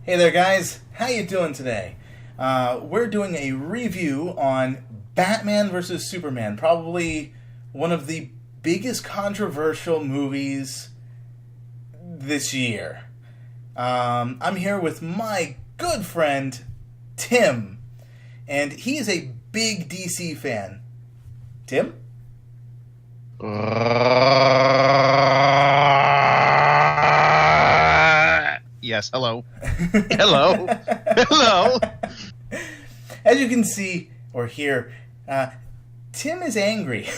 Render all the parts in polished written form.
Hey there, guys. How you doing today? We're doing a review on Batman vs. Superman, probably one of the biggest controversial movies this year. I'm here with my good friend, Tim, and he is a big DC fan. Tim? Yes, hello. Hello. Hello. As you can see or hear, Tim is angry.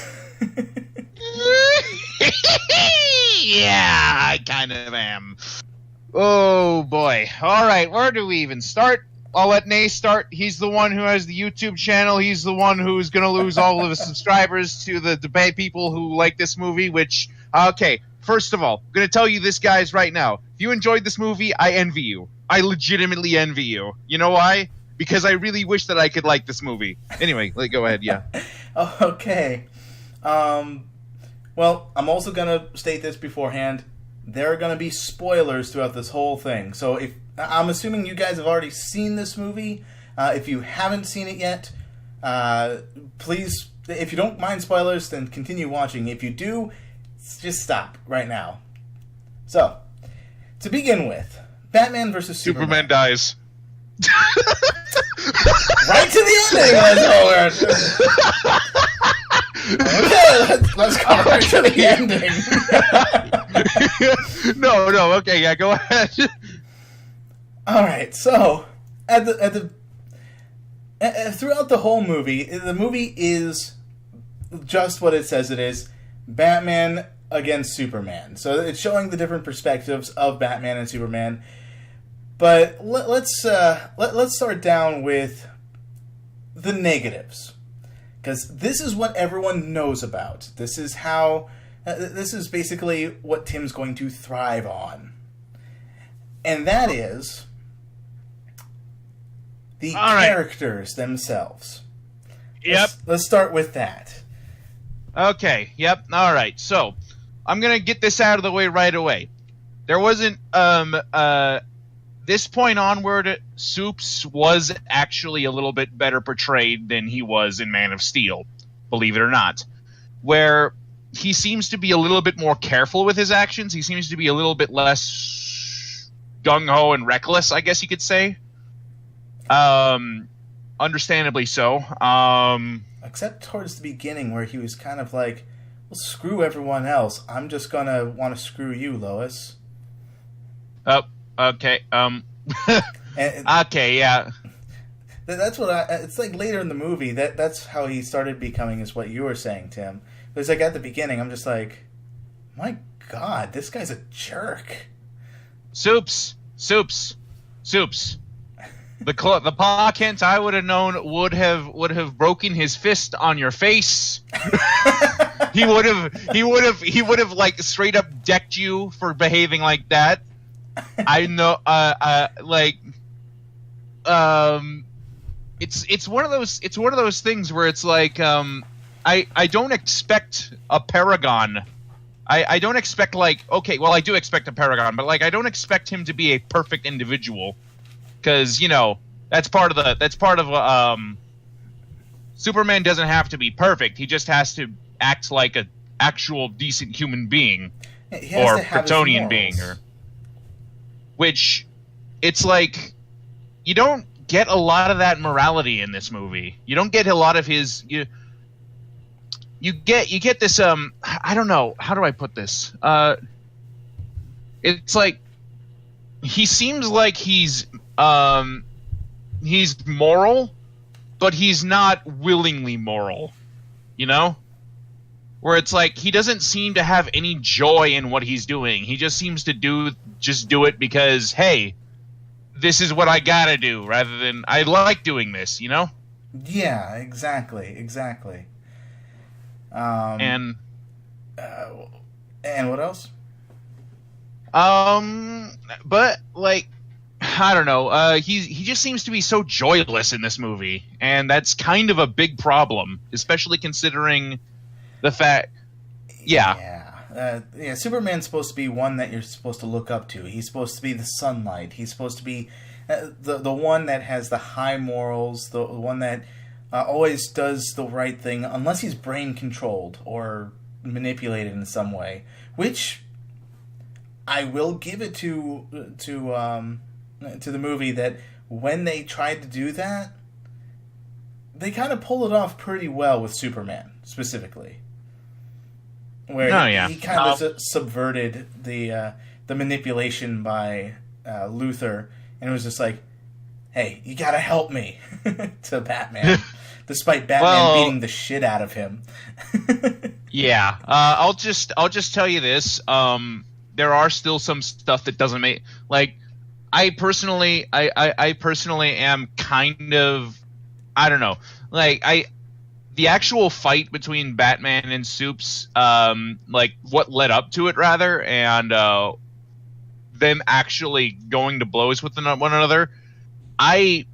Yeah, I kind of am. Oh, boy. All right, where do we even start? I'll let Nase start. He's the one who has the YouTube channel. He's the one who's going to lose all of his subscribers to the debate people who like this movie, which, okay, first of all, I'm going to tell you this, guys, right now. If you enjoyed this movie, I envy you. I legitimately envy you. You know why? Because I really wish that I could like this movie. Anyway, go ahead, yeah. Okay. Well, I'm also going to state this beforehand. There are going to be spoilers throughout this whole thing. So I'm assuming you guys have already seen this movie. If you haven't seen it yet, please, if you don't mind spoilers, then continue watching. If you do, just stop right now. So, to begin with, Batman vs. Superman dies. Right to the ending, let's go right to the ending. No, okay, yeah, go ahead. All right, so throughout the whole movie, the movie is just what it says it is: Batman against Superman. So it's showing the different perspectives of Batman and Superman. But let's start down with the negatives, because this is what everyone knows about. This is how. This is basically what Tim's going to thrive on, and that is the characters themselves. Yep. Let's start with that. Okay. Yep. All right. So I'm gonna get this out of the way right away. There wasn't this point onward, Supes was actually a little bit better portrayed than he was in Man of Steel, believe it or not, where he seems to be a little bit more careful with his actions. He seems to be a little bit less gung-ho and reckless, I guess you could say. Understandably so. Except towards the beginning, where he was kind of like, well, screw everyone else. I'm just gonna want to screw you, Lois. Oh, okay. Okay, yeah. That's what it's like later in the movie. That's how he started becoming, is what you were saying, Tim. But it's like at the beginning, I'm just like, my God, this guy's a jerk. Supes. The paw Kent I would have known would have broken his fist on your face. he would have like straight up decked you for behaving like that. I know, it's one of those things where it's like, I don't expect a paragon. I don't expect, like, okay, well, I do expect a paragon, but like I don't expect him to be a perfect individual, because that's part of Superman doesn't have to be perfect. He just has to act like an actual decent human being, or Kryptonian being, or. Which, it's like, you don't get a lot of that morality in this movie. You don't get a lot of his. You get this. I don't know. How do I put this? It's like he seems like he's moral, but he's not willingly moral. Where it's like he doesn't seem to have any joy in what he's doing. He just seems to do it because, hey, this is what I gotta do, rather than I like doing this, Yeah, exactly. And what else? But like, I don't know. He just seems to be so joyless in this movie, and that's kind of a big problem, especially considering the fact. Yeah. yeah. Superman's supposed to be one that you're supposed to look up to. He's supposed to be the sunlight. He's supposed to be the one that has the high morals, the one that always does the right thing, unless he's brain controlled or manipulated in some way. Which I will give it to the movie that when they tried to do that, they kind of pull it off pretty well with Superman specifically. Where he kind of subverted the manipulation by Luthor, and it was just like, "Hey, you gotta help me," to Batman, despite Batman beating the shit out of him. Yeah, I'll just tell you this: there are still some stuff that doesn't make I personally am kind of, I don't know, the actual fight between Batman and Supes, what led up to it rather, and them actually going to blows with one another. I'm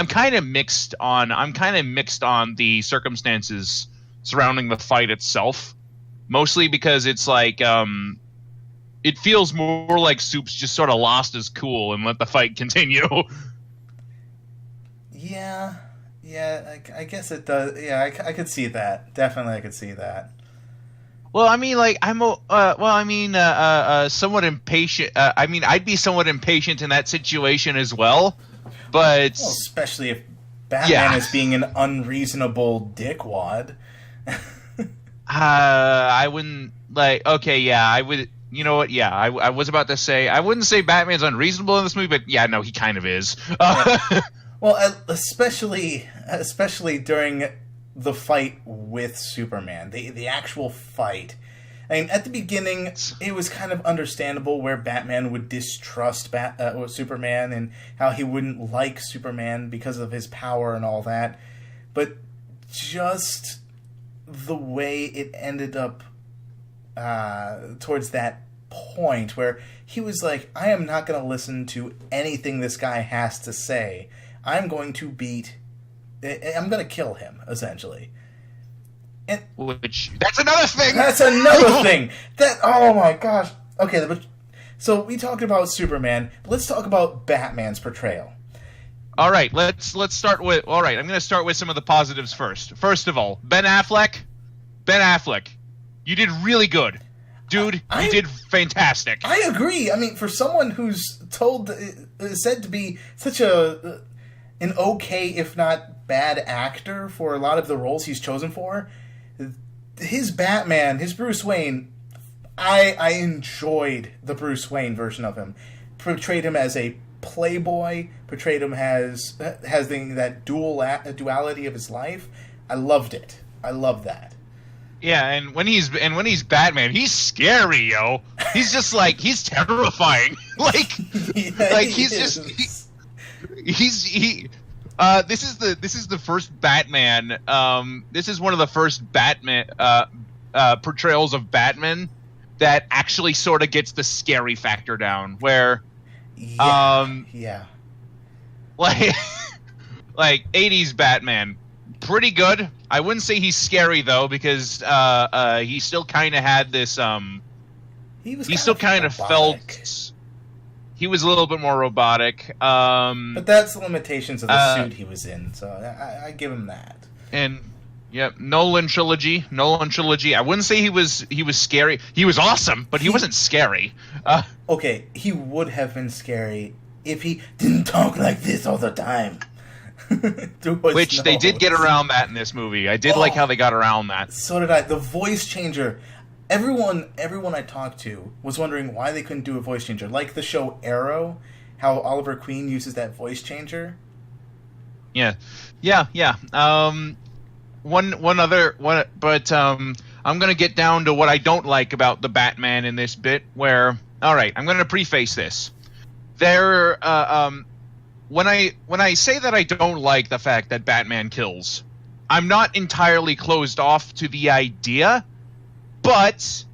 kind of mixed on the circumstances surrounding the fight itself, mostly because it's it feels more like Supes just sort of lost his cool and let the fight continue. Yeah, I guess it does. Yeah, I could see that. Definitely, I could see that. Well, I mean, somewhat impatient. I'd be somewhat impatient in that situation as well. But especially if Batman is being an unreasonable dickwad. I wouldn't Okay, yeah, I would. You know what? Yeah, I was about to say I wouldn't say Batman's unreasonable in this movie, but yeah, no, he kind of is. Well, especially during the fight with Superman, the actual fight. I mean, at the beginning, it was kind of understandable where Batman would distrust Superman and how he wouldn't like Superman because of his power and all that. But just the way it ended up towards that point where he was like, I am not going to listen to anything this guy has to say. I'm going to kill him, essentially. And that's another thing. That's another thing. Oh my gosh. Okay, but so we talked about Superman. Let's talk about Batman's portrayal. All right, let's start with. All right, I'm going to start with some of the positives first. First of all, Ben Affleck, you did really good, dude. You did fantastic. I agree. I mean, for someone who's said to be such an okay, if not bad actor for a lot of the roles he's chosen for, his Batman, his Bruce Wayne, I enjoyed the Bruce Wayne version of him. Portrayed him as a playboy, portrayed him as that duality of his life. I loved it. I love that. Yeah, and when he's Batman, he's scary, yo. He's just he's terrifying. This is the first Batman. This is one of the first Batman portrayals of Batman that actually sort of gets the scary factor down. Where, like 80s Batman, pretty good. I wouldn't say he's scary though, because he still kind of had this. He still kind of felt. He was a little bit more robotic. But that's the limitations of the suit he was in, so I give him that. And Nolan trilogy. I wouldn't say he was scary. He was awesome, but he wasn't scary. Okay, he would have been scary if he didn't talk like this all the time. Which they did get around that in this movie. I did like how they got around that. So did I. The voice changer. Everyone I talked to was wondering why they couldn't do a voice changer. Like the show Arrow, how Oliver Queen uses that voice changer. Yeah. I'm gonna get down to what I don't like about the Batman in this bit. Where, all right, I'm gonna preface this. When I say that I don't like the fact that Batman kills, I'm not entirely closed off to the idea. But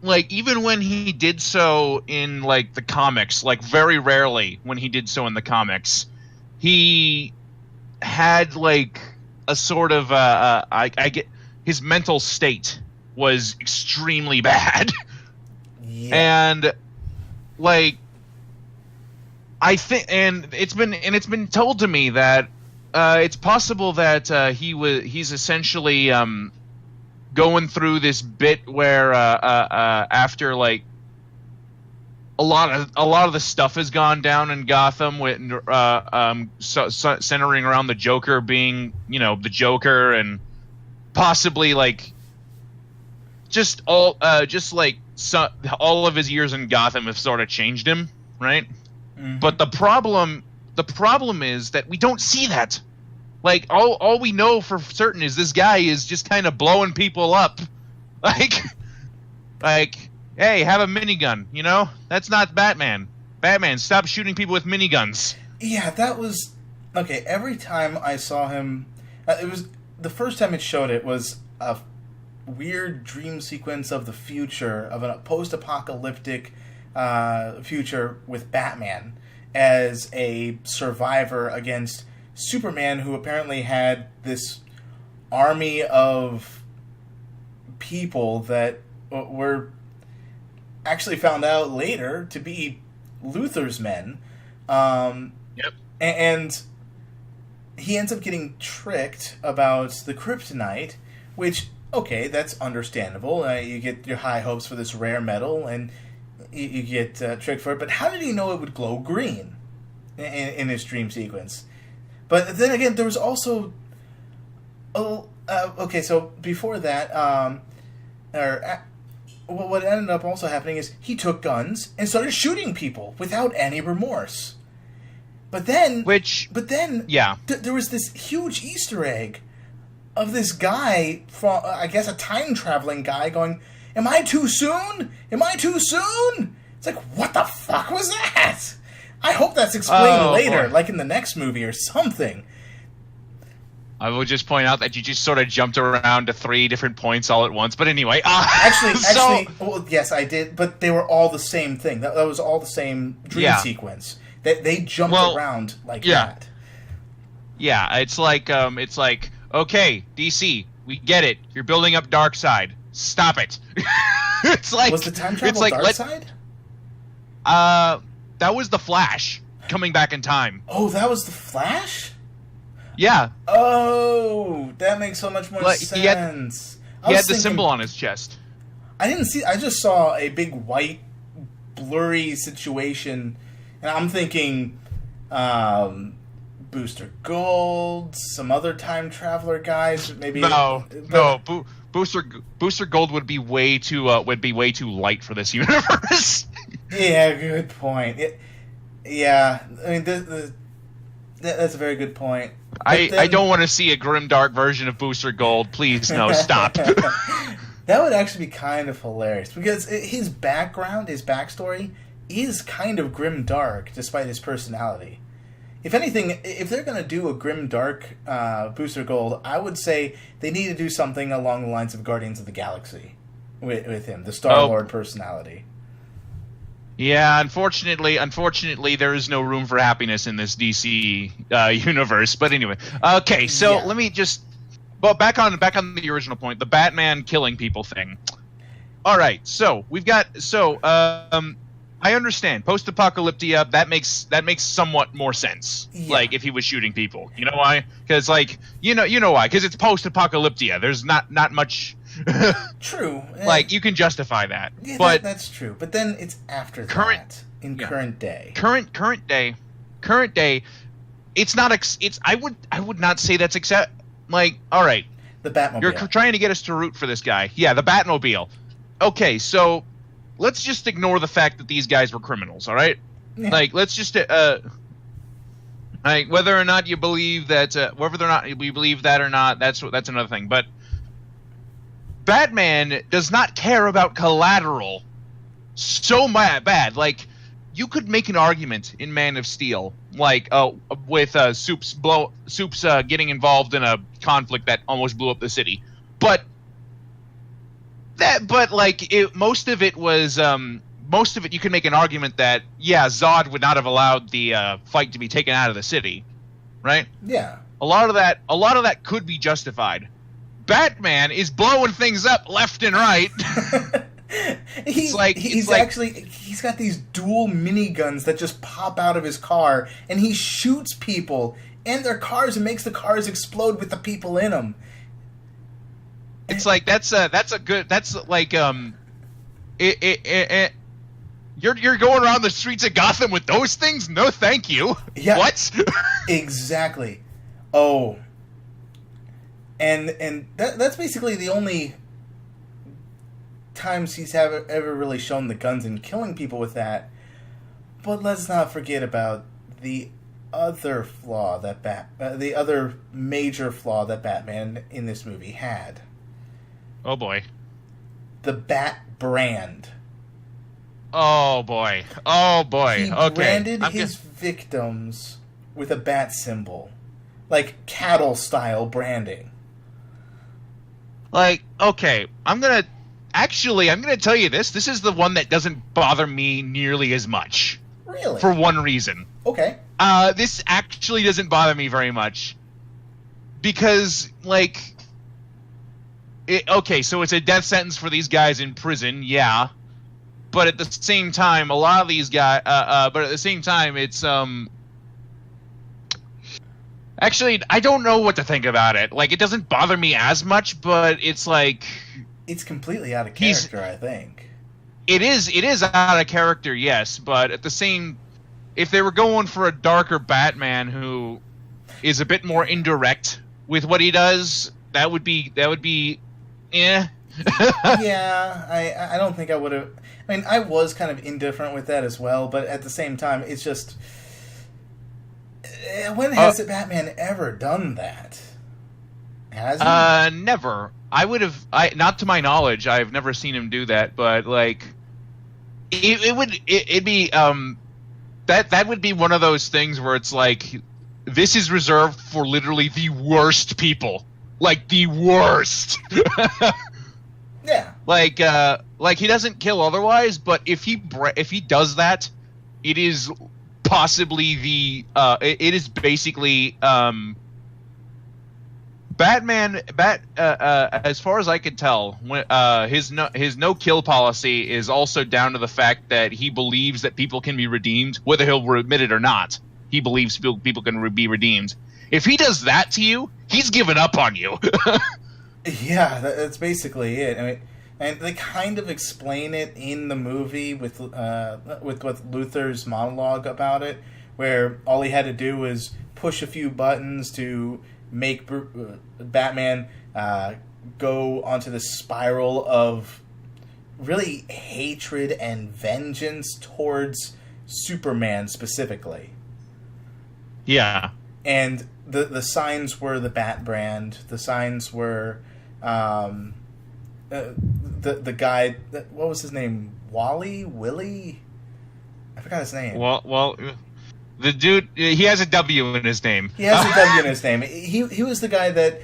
even when he did so in the comics, very rarely when he did so in the comics, he had a sort of I get his mental state was extremely bad. Yeah. And like I think, and it's been told to me that it's possible that he's essentially going through this bit where after like a lot of the stuff has gone down in Gotham with centering around the Joker being, the Joker, and possibly like just all of his years in Gotham have sort of changed him, right? Mm-hmm. But the problem is that we don't see that. Like all we know for certain is this guy is just kind of blowing people up, like, hey, have a minigun. That's not Batman. Batman, stop shooting people with miniguns. Yeah, that was okay. Every time I saw him, it was the first time it showed. It was a weird dream sequence of the future, of a post-apocalyptic future with Batman as a survivor against Superman, who apparently had this army of people that were actually found out later to be Luthor's men. Yep. And he ends up getting tricked about the kryptonite, which, okay, that's understandable. You get your high hopes for this rare metal, and you get tricked for it. But how did he know it would glow green in his dream sequence? But then again, there was also... okay, so before that, what ended up also happening is he took guns and started shooting people without any remorse. But then... Yeah. There was this huge Easter egg of this guy, from I guess a time-traveling guy, going, "Am I too soon? Am I too soon?" It's like, what the fuck was that? I hope that's explained later, like in the next movie or something. I will just point out that you just sort of jumped around to 3 different points all at once. But anyway, actually, well, yes, I did, but they were all the same thing. That was all the same dream sequence. They jumped around like that. Yeah, it's like, okay, DC, we get it. You're building up Darkseid. Stop it. It's like, was the time travel Darkseid? That was the Flash coming back in time. Oh, that was the Flash? Yeah. Oh, that makes so much more sense. He had the symbol on his chest. I didn't see. I just saw a big white, blurry situation, and I'm thinking, Booster Gold, some other time traveler guys, maybe. Booster Gold would be way too light for this universe. Yeah, good point. I mean, that's a very good point. I don't want to see a grimdark version of Booster Gold. Please, no, stop. That would actually be kind of hilarious, because his backstory is kind of grimdark, despite his personality. If anything, if they're going to do a grimdark Booster Gold, I would say they need to do something along the lines of Guardians of the Galaxy with him, the Star-Lord personality. Yeah, unfortunately, there is no room for happiness in this DC universe. But anyway, okay, so let me just... Well, back on the original point, the Batman killing people thing. All right, so we've got... I understand. Post-apocalyptia, that makes somewhat more sense. Yeah. Like, if he was shooting people. You know why? Because, like, you know why. Because it's post-apocalyptia. There's not much... True. Like, you can justify that. Yeah, but that's true. But then it's after that. Current day. Current day, it's not... I would not say that's accept... Like, all right. The Batmobile. You're trying to get us to root for this guy. Yeah, the Batmobile. Okay, so... Let's just ignore the fact that these guys were criminals, all right? Yeah. Like, let's just, like, whether or not you believe that, whether or not we believe that or not, that's another thing. But Batman does not care about collateral so bad. Like, you could make an argument in Man of Steel, like, with Supes getting involved in a conflict that almost blew up the city, most of it you can make an argument that Zod would not have allowed the fight to be taken out of the city, right? Yeah. A lot of that could be justified, Batman is blowing things up left and right. He's got these dual miniguns that just pop out of his car, and he shoots people and their cars and makes the cars explode with the people in them. It's like that's like you're going around the streets of Gotham with those things? No, thank you. Yeah, what? Exactly. Oh, and that's basically the only times he's ever really shown the guns and killing people with that. But let's not forget about the other flaw the other major flaw that Batman in this movie had. Oh boy. The Bat brand. Oh boy. Oh boy. He okay. branded his victims with a bat symbol. Like cattle style branding. Like, okay, I'm gonna tell you this. This is the one that doesn't bother me nearly as much. Really? For one reason. Okay. This actually doesn't bother me very much. Because, like... okay, so it's a death sentence for these guys in prison, yeah. But at the same time, a lot of these guys... but at the same time, it's, Actually, I don't know what to think about it. Like, it doesn't bother me as much, but it's like... It's completely out of character, I think. It is out of character, yes, but at the same... If they were going for a darker Batman who is a bit more indirect with what he does, that would be Yeah, I don't think I would have... I mean, I was kind of indifferent with that as well, but at the same time, it's just... When has Batman ever done that? Has he? Never. Not to my knowledge, I've never seen him do that, but, like... It'd be, that would be one of those things where it's like, this is reserved for literally the worst people. Like, the worst. Yeah. Like he doesn't kill otherwise, but if he does that, it is possibly it is basically, Batman, as far as I can tell, his no kill policy is also down to the fact that he believes that people can be redeemed, whether he'll admit it or not. He believes people can be redeemed. If he does that to you, he's given up on you. Yeah, that's basically it. I mean, and they kind of explain it in the movie with Luthor's monologue about it, where all he had to do was push a few buttons to make Batman go onto this spiral of really hatred and vengeance towards Superman specifically. Yeah. And the signs were the Bat brand. The signs were the guy, what was his name? Willie? I forgot his name. Well, the dude, he has a W in his name. He has a W in his name. He was the guy that...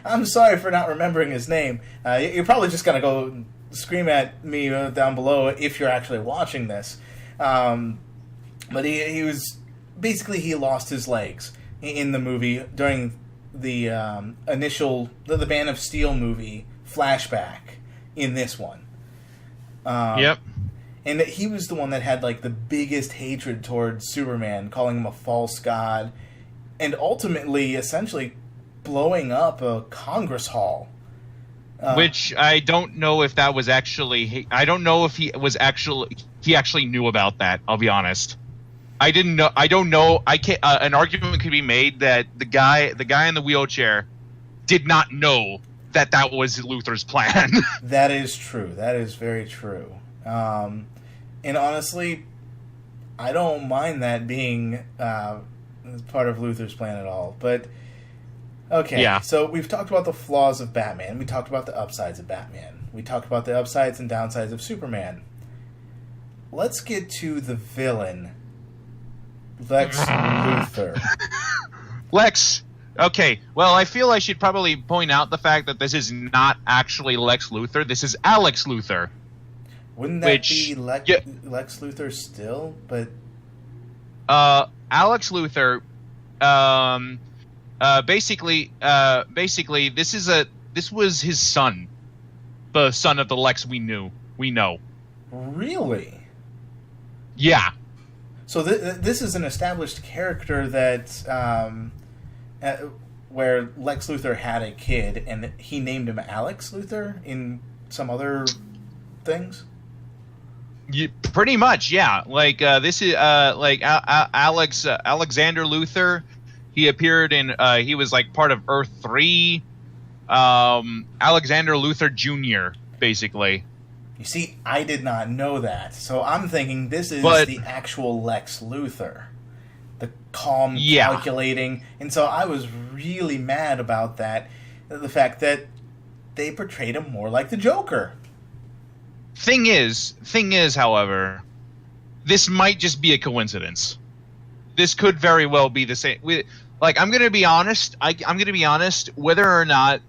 I'm sorry for not remembering his name. You're probably just going to go scream at me down below if you're actually watching this. But he was... Basically, he lost his legs in the movie during the initial... The Man of Steel movie flashback in this one. Yep. And he was the one that had, like, the biggest hatred towards Superman, calling him a false god, and ultimately, essentially, blowing up a Congress hall. Which I don't know if that was actually... I don't know if he actually knew about that, I'll be honest. I didn't know... I don't know... I can't... an argument could be made that the guy in the wheelchair did not know that was Luthor's plan. That is true. That is very true. And honestly, I don't mind that being part of Luthor's plan at all. But, okay, yeah. So we've talked about the flaws of Batman. We talked about the upsides of Batman. We talked about the upsides and downsides of Superman. Let's get to the villain, Lex Luthor. Lex. Okay, well, I feel I should probably point out the fact that this is not actually Lex Luthor. This is Alex Luthor. Wouldn't that be Lex Luthor still? But Alex Luthor, basically, this This was his son, the son of the Lex we know. Really? Yeah. So this is an established character that where Lex Luthor had a kid, and he named him Alex Luthor in some other things. Pretty much, yeah. Like this is Alexander Luthor. He appeared in. He was like part of Earth 3. Alexander Luthor Jr. Basically. You see, I did not know that, so I'm thinking this is the actual Lex Luthor, the calm, calculating, and so I was really mad about that. The fact that they portrayed him more like the Joker. Thing is, however, this might just be a coincidence. This could very well be the same. I'm going to be honest. I'm going to be honest. Whether or not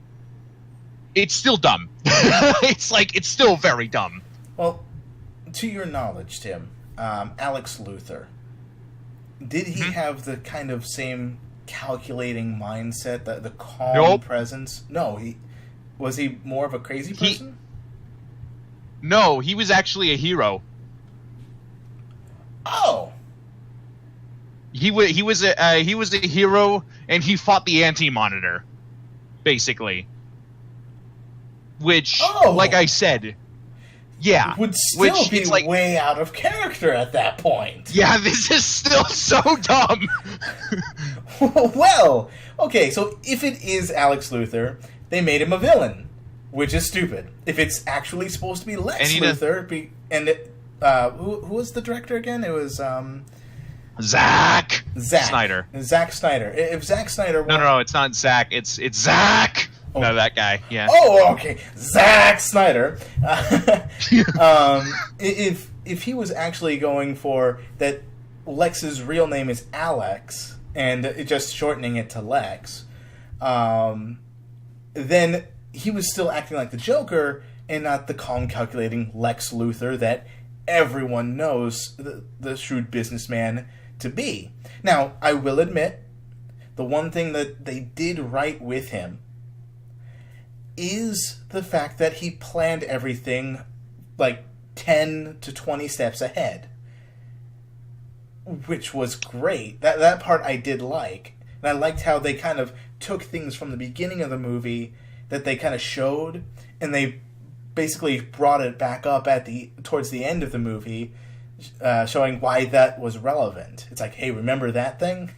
it's still dumb. It's still very dumb. Well, to your knowledge, Tim, Alex Luthor, did he have the kind of same calculating mindset, the calm presence? No, was he more of a crazy person? No, he was actually a hero. Oh. He was a hero, and he fought the Anti-Monitor, basically. Which, like I said, yeah, would still be way out of character at that point. Yeah, this is still so dumb. Well, okay, so if it is Alex Luthor, they made him a villain, which is stupid. If it's actually supposed to be Lex Luthor, who was the director again? It was Zack Snyder. Zack Snyder. If Zack Snyder, no, it's not Zack. It's Zack. Oh. No, that guy. Yeah. Oh, okay, Zack Snyder. If he was actually going for that, Lex's real name is Alex, and just shortening it to Lex, then he was still acting like the Joker and not the calm, calculating Lex Luthor that everyone knows the shrewd businessman to be. Now, I will admit, the one thing that they did right with him is the fact that he planned everything like 10 to 20 steps ahead, which was great. That part I did like. And I liked how they kind of took things from the beginning of the movie that they kind of showed, and they basically brought it back up towards the end of the movie, showing why that was relevant. It's like, hey, remember that thing?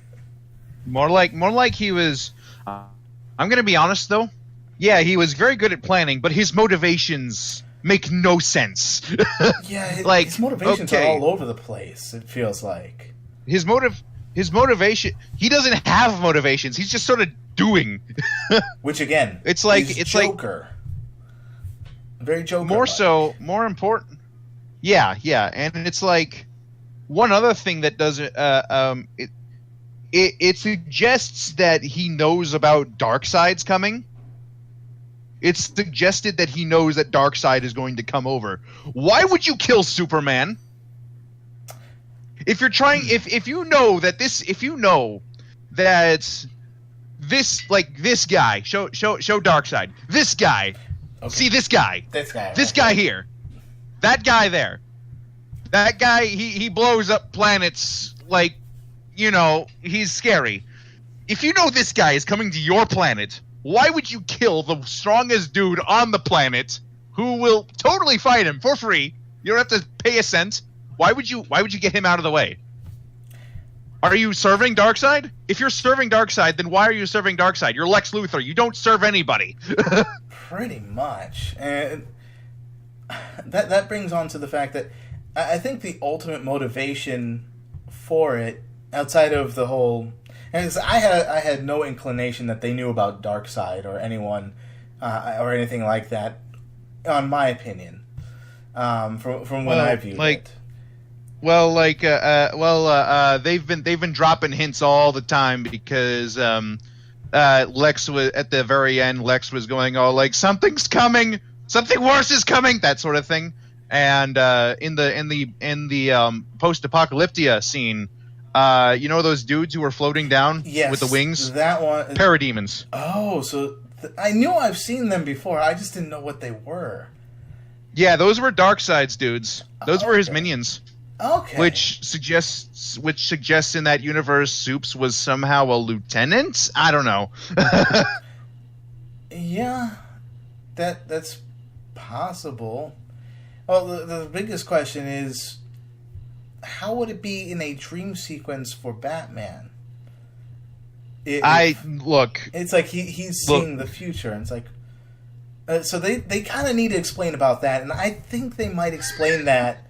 More like he was. I'm going to be honest though. Yeah, he was very good at planning, but his motivations make no sense. Yeah, his motivations are all over the place, it feels like. His motivation, he doesn't have motivations. He's just sort of doing. Which again, it's like Joker. Very Joker. More important. Yeah, and it's like one other thing that doesn't it suggests that he knows about Darkseid's coming. It's suggested that he knows that Darkseid is going to come over. Why would you kill Superman? If you're trying, if you know that this guy, show Darkseid. This guy, okay. See this guy here, that guy there, that guy. He blows up planets like, he's scary. If you know this guy is coming to your planet, why would you kill the strongest dude on the planet who will totally fight him for free? You don't have to pay a cent. Why would you get him out of the way? Are you serving Darkseid? If you're serving Darkseid, then why are you serving Darkseid? You're Lex Luthor. You don't serve anybody. Pretty much. And that brings on to the fact that I think the ultimate motivation for it, outside of the whole... And I had no inclination that they knew about Darkseid or anyone or anything like that, on my opinion, from when I viewed it. They've been dropping hints all the time because Lex was at the very end. Lex was going, something's coming, something worse is coming, that sort of thing. And in the post-apocalyptia scene, those dudes who were floating down with the wings? That one. Parademons. Oh, so I knew I've seen them before. I just didn't know what they were. Yeah, those were Darkseid's dudes. Those were his Okay. minions. Okay. Which suggests in that universe Soups was somehow a lieutenant? I don't know. Yeah, that's possible. Well, the biggest question is, how would it be in a dream sequence for Batman? It's like he's seeing the future, and it's like, so they kind of need to explain about that, and I think they might explain that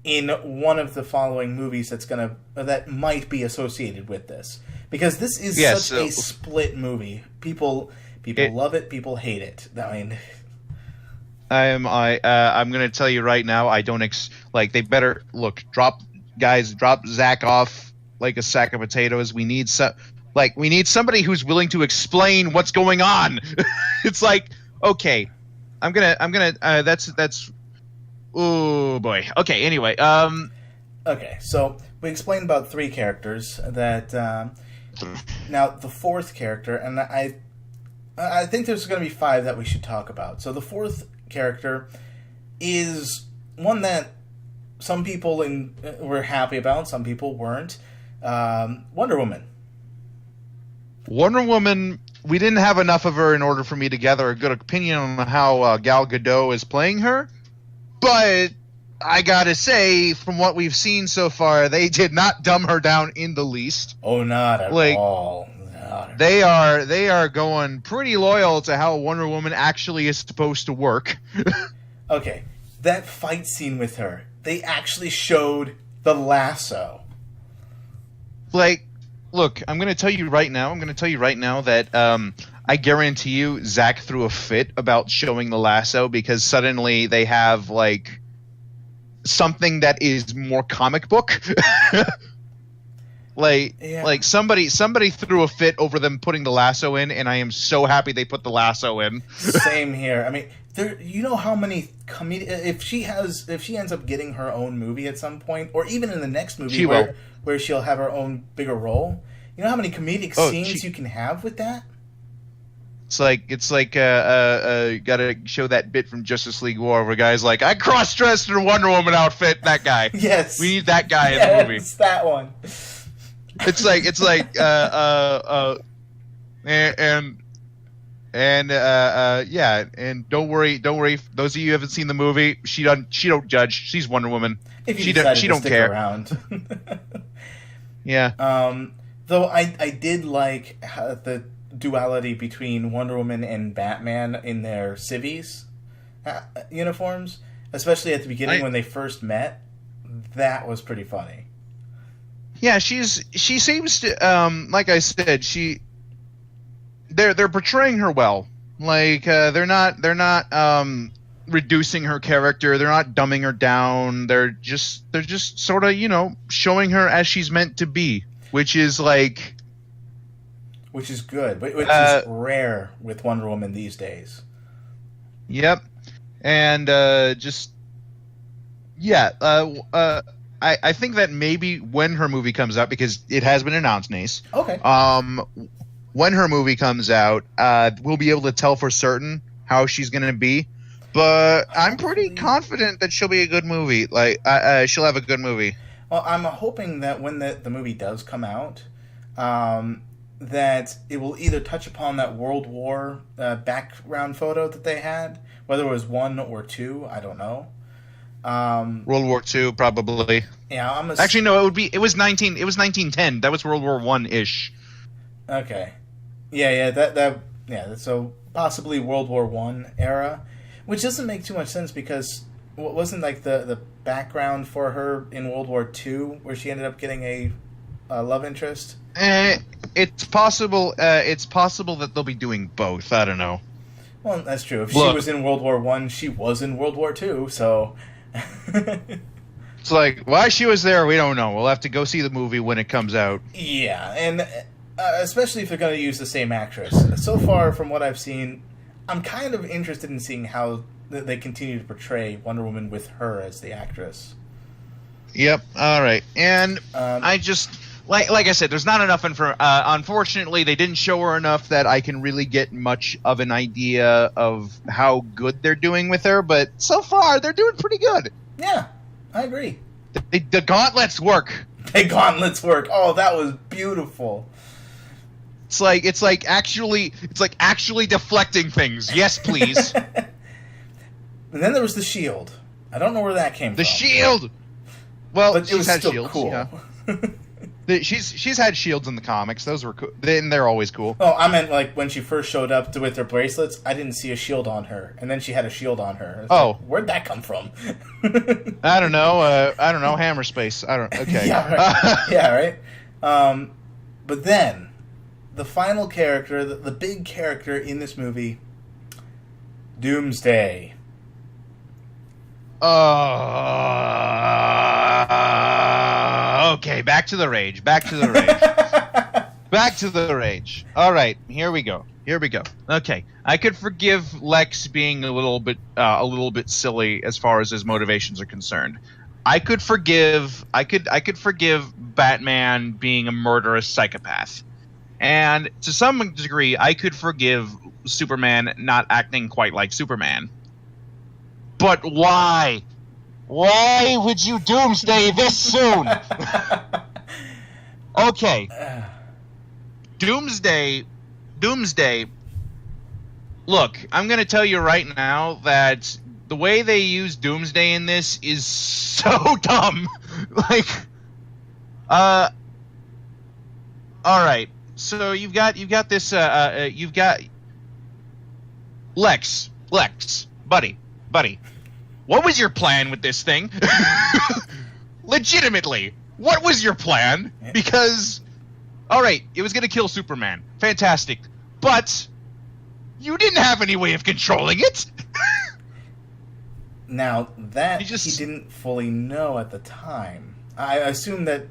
in one of the following movies that might be associated with this, because this is such a split movie. People love it, people hate it. I mean, I'm gonna tell you right now. I don't they better drop Zach off like a sack of potatoes. We need somebody who's willing to explain what's going on. It's like, okay, I'm gonna that's oh boy. Okay, anyway, okay, so we explained about 3 characters that now the 4th character, and I think there's going to be 5 that we should talk about. So the 4th character is one that some people were happy about, some people weren't. Wonder Woman. Wonder Woman, we didn't have enough of her in order for me to gather a good opinion on how Gal Gadot is playing her. But I gotta say, from what we've seen so far, they did not dumb her down in the least. Oh, not at all. They are going pretty loyal to how Wonder Woman actually is supposed to work. Okay, that fight scene with her, they actually showed the lasso. Look, I'm going to tell you right now that I guarantee you Zach threw a fit about showing the lasso because suddenly they have, something that is more comic book. Somebody threw a fit over them putting the lasso in, and I am so happy they put the lasso in. Same here. I mean, you know how many if she ends up getting her own movie at some point, or even in the next movie where she'll have her own bigger role, you know how many comedic scenes you can have with that? It's like gotta show that bit from Justice League War where guys like, I cross-dressed in a Wonder Woman outfit. That guy. Yes, we need that guy in the movie. It's that one. It's like and don't worry. Those of you who haven't seen the movie, she don't judge. She's Wonder Woman. If you she don't stick care. Around. Yeah. Though I did like the duality between Wonder Woman and Batman in their civvies uniforms, especially at the beginning when they first met. That was pretty funny. Yeah, she seems to like I said, they're portraying her well. They're not reducing her character, they're not dumbing her down. They're just sort of, showing her as she's meant to be, which is good, which is rare with Wonder Woman these days. Yep. And I think that maybe when her movie comes out, because it has been announced, Nase. Okay. When her movie comes out, we'll be able to tell for certain how she's going to be. But I'm pretty confident that she'll be a good movie. She'll have a good movie. Well, I'm hoping that when the movie does come out, that it will either touch upon that World War background photo that they had, whether it was 1 or 2, I don't know. World War II, probably. Yeah, actually no. It was 1910. That was World War I-ish. Okay. Yeah. So possibly World War I era, which doesn't make too much sense because wasn't the background for her in World War II where she ended up getting a love interest? It's possible. It's possible that they'll be doing both. I don't know. Well, that's true. If she was in World War I, she was in World War II. So. It's why she was there, we don't know. We'll have to go see the movie when it comes out. Yeah, and especially if they're going to use the same actress. So far, from what I've seen, I'm kind of interested in seeing how they continue to portray Wonder Woman with her as the actress. Yep. All right. And like I said, there's not enough unfortunately, they didn't show her enough that I can really get much of an idea of how good they're doing with her. But so far, they're doing pretty good. Yeah, I agree. The gauntlets work. The gauntlets work. Oh, that was beautiful. It's like actually deflecting things. Yes, please. And then there was the shield. I don't know where that came from. The shield. Well, but it was had still shields, cool. Yeah. She's had shields in the comics. Those were cool. They're always cool. Oh, I meant like when she first showed up with her bracelets, I didn't see a shield on her, and then she had a shield on her. Oh, like, where'd that come from? I don't know. Hammer space. I don't. Okay. Yeah, right. Yeah, right. But then the final character, the big character in this movie, Doomsday. Okay, back to the rage. Back to the rage. All right, here we go. Okay, I could forgive Lex being a little bit silly as far as his motivations are concerned. I could forgive Batman being a murderous psychopath, and to some degree, I could forgive Superman not acting quite like Superman. But why? Why would you Doomsday this soon? Okay. Doomsday. Look, I'm going to tell you right now that the way they use Doomsday in this is so dumb. Like, all right. So you've got this. You've got Lex, buddy. What was your plan with this thing? Legitimately, what was your plan? Because, all right, it was going to kill Superman. Fantastic. But you didn't have any way of controlling it. Now, that he didn't fully know at the time. I assume that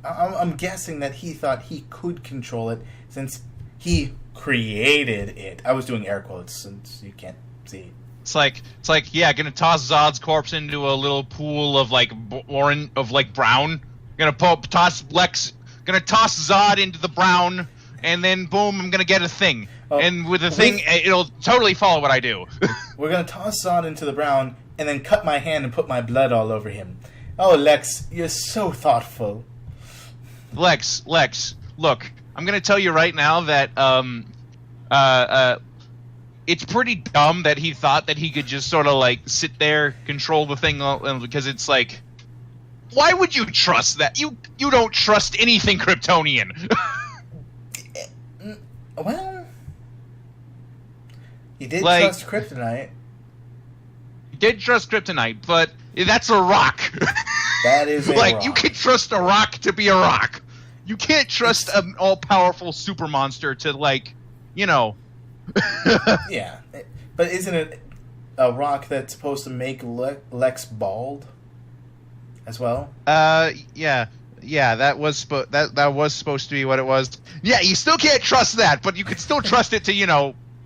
I'm guessing that he thought he could control it since he created it. I was doing air quotes since you can't see. It's like, yeah, gonna toss Zod's corpse into a little pool of brown. Gonna toss Zod into the brown, and then boom, I'm gonna get a thing. Oh, and with the thing, it'll totally follow what I do. We're gonna toss Zod into the brown, and then cut my hand and put my blood all over him. Oh, Lex, you're so thoughtful. Lex, look, I'm gonna tell you right now that it's pretty dumb that he thought that he could just sort of like sit there, control the thing, because it's like, why would you trust that? You don't trust anything Kryptonian. Well, he did trust kryptonite. He did trust kryptonite, but that's a rock. That is a rock. You can trust a rock to be a rock. You can't trust an all-powerful super monster to Yeah, but isn't it a rock that's supposed to make Lex bald as well? Yeah, that was supposed to be what it was. Yeah, you still can't trust that, but you can still trust it to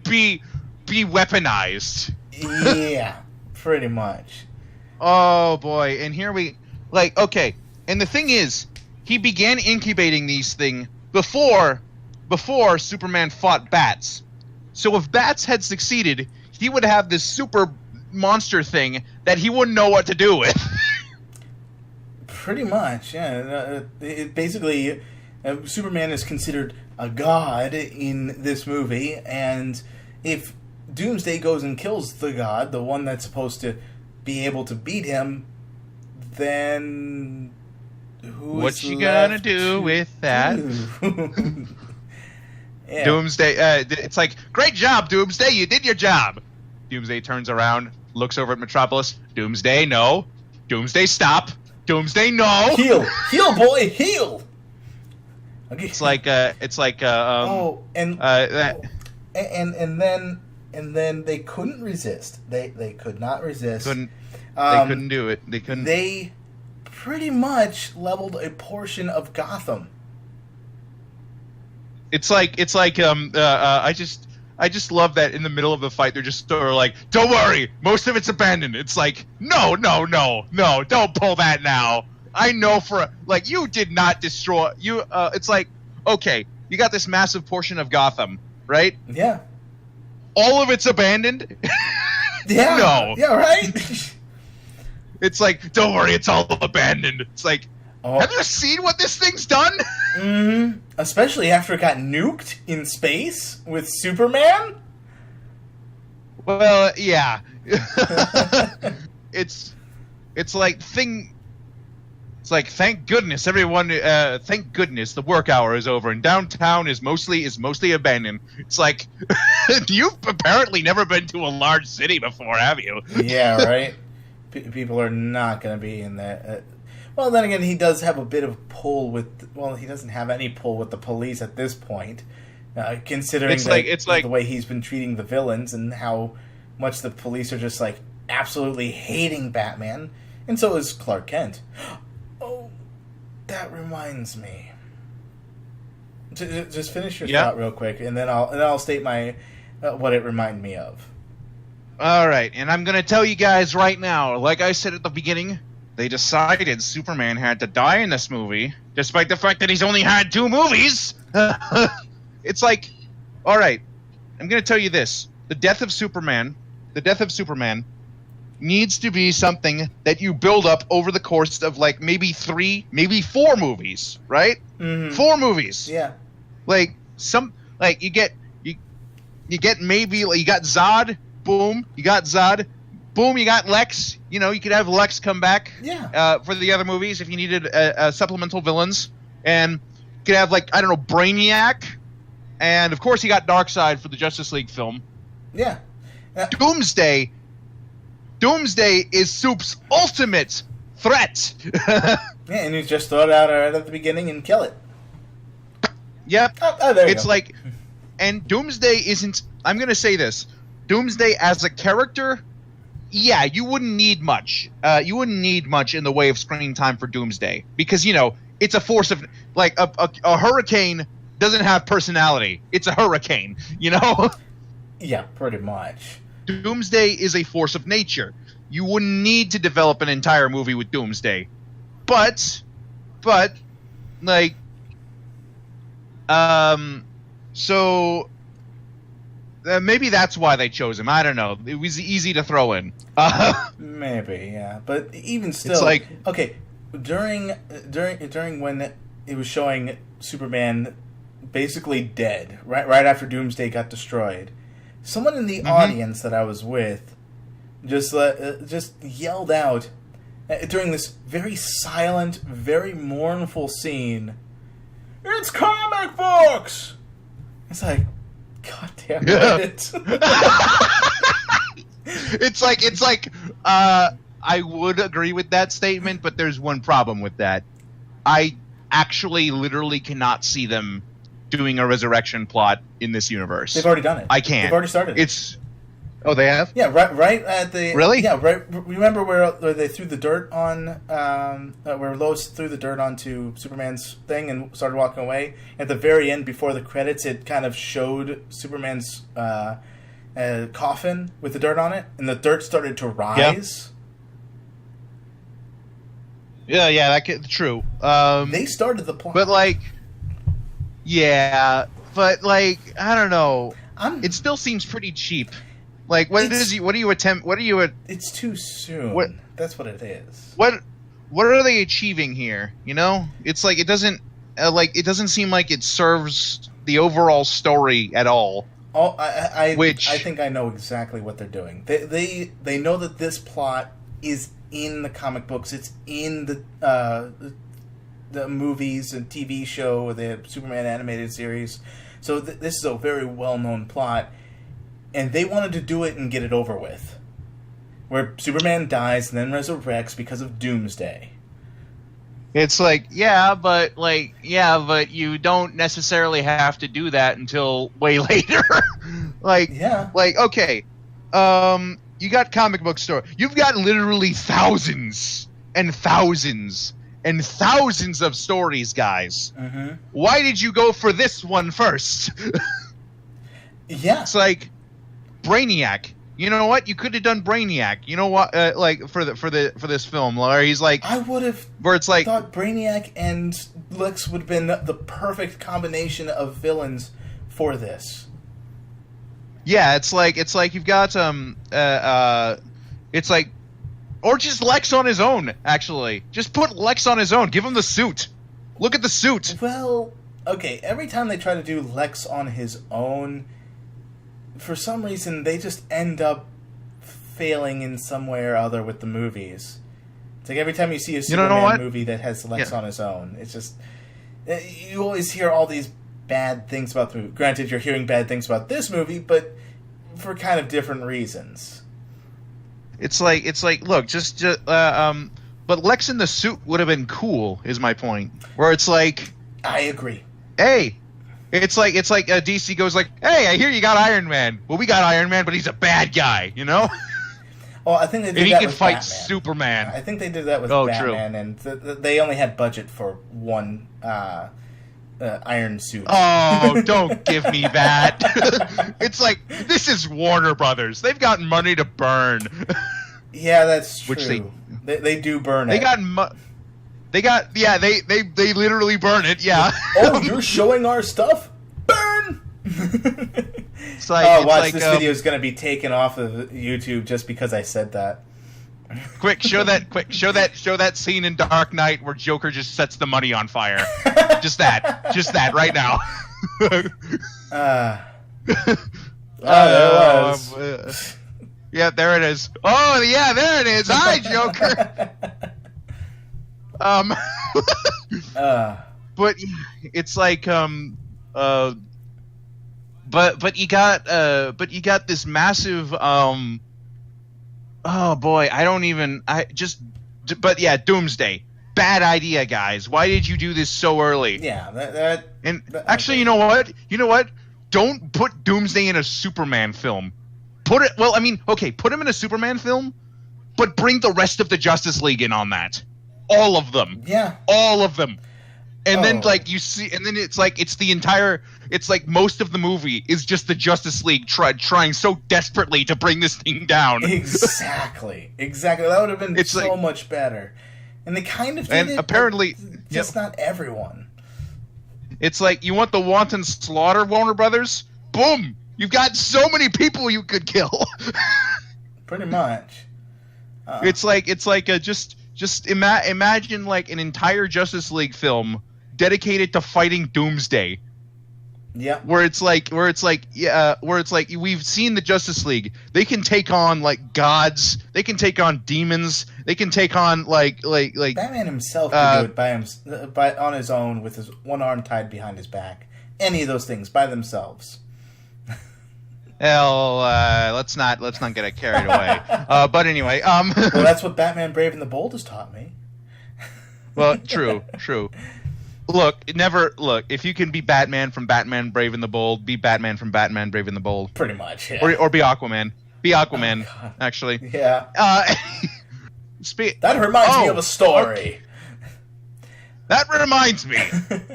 be weaponized. Yeah, pretty much. Oh boy, and here we okay, and the thing is, he began incubating these things before Superman fought bats. So if bats had succeeded, he would have this super monster thing that he wouldn't know what to do with. Pretty much, yeah. Basically, Superman is considered a god in this movie, and if Doomsday goes and kills the god, the one that's supposed to be able to beat him, then what you gonna do with that? Yeah. Doomsday, it's like, great job, Doomsday, you did your job. Doomsday turns around, looks over at Metropolis. Doomsday, no. Doomsday, stop. Doomsday, no. Heal, boy, heal. Okay. And then they couldn't resist. They could not resist. They couldn't do it. They pretty much leveled a portion of Gotham. I just love that in the middle of the fight they're just sort of like, don't worry, most of it's abandoned. It's like, no, don't pull that now. I know for like you did not destroy you. It's like, okay, you got this massive portion of Gotham, right? Yeah. All of it's abandoned. Yeah. No. Yeah. Right. It's like, don't worry, it's all abandoned. It's like, Oh. have you seen what this thing's done? Mm-hmm. Especially after it got nuked in space with Superman. Well, yeah. It's like It's like, thank goodness everyone. Thank goodness the work hour is over and downtown is mostly abandoned. It's like, you've apparently never been to a large city before, have you? Yeah, right. People are not going to be in that. Well, then again, he does have a bit of pull with. Well, he doesn't have any pull with the police at this point, considering it's like the way he's been treating the villains and how much the police are just like absolutely hating Batman, and so is Clark Kent. Oh, that reminds me. Just finish your thought real quick, and then I'll state my what it reminded me of. All right, and I'm gonna tell you guys right now. Like I said at the beginning, they decided Superman had to die in this movie, despite the fact that he's only had 2 movies. It's like, all right, I'm gonna tell you this: the death of Superman needs to be something that you build up over the course of like maybe 3, maybe 4 movies, right? Mm-hmm. 4 movies. Yeah. Like you get maybe like, you got Zod, boom, you got Zod, boom, you got Lex. You know, you could have Lex come back. Yeah. For the other movies if you needed supplemental villains, and you could have like, I don't know, Brainiac, and of course you got Darkseid for the Justice League film. Yeah. Doomsday is Soup's ultimate threat. Yeah, and you just throw it out right at the beginning and kill it. Yep. Oh, there you it's go. like, and Doomsday isn't. I'm gonna say this: Doomsday as a character, yeah, you wouldn't need much. You wouldn't need much in the way of screen time for Doomsday because it's a force of like a hurricane doesn't have personality. It's a hurricane, Yeah, pretty much. Doomsday is a force of nature. You wouldn't need to develop an entire movie with Doomsday, but like, so maybe that's why they chose him. I don't know. It was easy to throw in. Maybe, yeah, but even still, It's like, okay, during when it was showing Superman basically dead, right after Doomsday got destroyed. Someone in the audience that I was with just yelled out during this very silent, very mournful scene, "It's comic books!" It's like, God damn it. It's like I would agree with that statement, but there's one problem with that. I actually literally cannot see them doing a resurrection plot in this universe. They've already done it. I can't. They've already started it. Oh, they have? Yeah, right at the... Really? Yeah, right. Remember where they threw the dirt on... where Lois threw the dirt onto Superman's thing and started walking away? At the very end, before the credits, it kind of showed Superman's coffin with the dirt on it, and the dirt started to rise. Yeah, true. They started the plot. But, like... Yeah, but, like, I don't know. It still seems pretty cheap. Like, it's too soon. What? That's what it is. What are they achieving here? It's like it doesn't seem like it serves the overall story at all. Oh, I think I know exactly what they're doing. They know that this plot is in the comic books. It's in the movies and TV show, the Superman animated series. So this is a very well-known plot. And they wanted to do it and get it over with. Where Superman dies and then resurrects because of Doomsday. It's like, but you don't necessarily have to do that until way later. Okay. You got comic book store. You've got literally thousands and thousands and thousands of stories, guys. Mm-hmm. Why did you go for this one first? Yeah. It's like... Brainiac. you know what? You could have done Brainiac. You know what? Like for this film, where he's like, I would have where it's like, thought Brainiac and Lex would have been the perfect combination of villains for this. yeah, it's like you've got it's like, or just Lex on his own. Actually, just put Lex on his own. Give him the suit. Look at the suit. Well, okay. Every time they try to do Lex on his own, for some reason they just end up failing in some way or other with the movies. It's like every time you see a Superman movie that has Lex on his own, it's just, you always hear all these bad things about the movie. Granted, you're hearing bad things about this movie, but for kind of different reasons. It's like look, but Lex in the suit would have been cool. Is my point. Where it's like, I agree. Hey, it's like DC goes like, hey, I hear you got Iron Man. Well, we got Iron Man, but he's a bad guy, you know. Well, I think they did and he that can with fight Batman. Superman. I think they did that with True. Batman, and they only had budget for one iron suit. Oh, don't give me that. It's like, this is Warner Brothers. They've got money to burn. Yeah, that's true. Which they do burn they it. They literally burn it. Yeah. Oh, you're showing our stuff? Burn. It's like, oh, watch, this video is going to be taken off of YouTube just because I said that. Quick, show that scene in Dark Knight where Joker just sets the money on fire. just that right now. There it was. Yeah, there it is. Oh, yeah, there it is. Hi, Joker. But it's like but you got this massive oh boy, but yeah, Doomsday. Bad idea, guys. Why did you do this so early? Yeah, actually, you know what? Don't put Doomsday in a Superman film. Put him in a Superman film, but bring the rest of the Justice League in on that. All of them. Yeah. All of them. And then you see, and then it's like most of the movie is just the Justice League trying so desperately to bring this thing down. Exactly. That would have been so much better. And they kind of did and it, apparently just not everyone. It's like, you want the wanton slaughter, Warner Brothers? Boom! You've got so many people you could kill. Pretty much. It's like imagine like an entire Justice League film dedicated to fighting Doomsday. Yeah. Where it's like we've seen the Justice League. They can take on like gods. They can take on demons. They can take on like Batman himself can do it on his own with his one arm tied behind his back. Any of those things by themselves. Hell, let's not get it carried away. But anyway, well, that's what Batman Brave and the Bold has taught me. Well, true. Look, if you can be Batman from Batman Brave and the Bold, be Batman from Batman Brave and the Bold. Pretty much, yeah. Or be Aquaman. Be Aquaman, actually. Yeah. That reminds me of a story. Okay. That reminds me.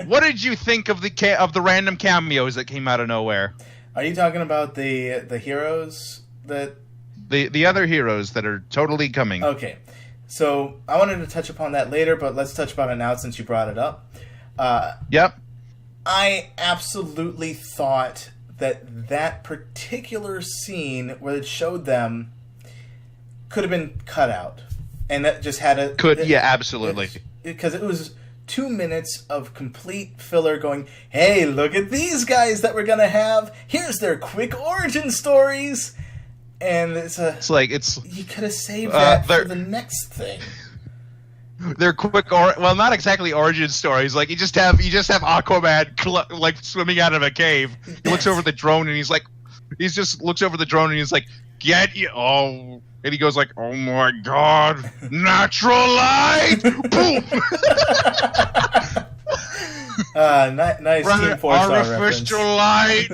What did you think of the random cameos that came out of nowhere? Are you talking about the heroes that... The other heroes that are totally coming. Okay. So, I wanted to touch upon that later, but let's touch upon it now since you brought it up. Yep. I absolutely thought that particular scene where it showed them could have been cut out. And that just had a... absolutely. Because it was 2 minutes of complete filler going, hey, look at these guys that we're going to have. Here's their quick origin stories. And you could have saved that for the next thing. They're quick, not exactly origin stories. Like you just have Aquaman like swimming out of a cave. He looks over the drone and he's like, get you. Oh, and he goes like, oh my god, natural light, boom. Nice Team 4-star artificial reference. Light.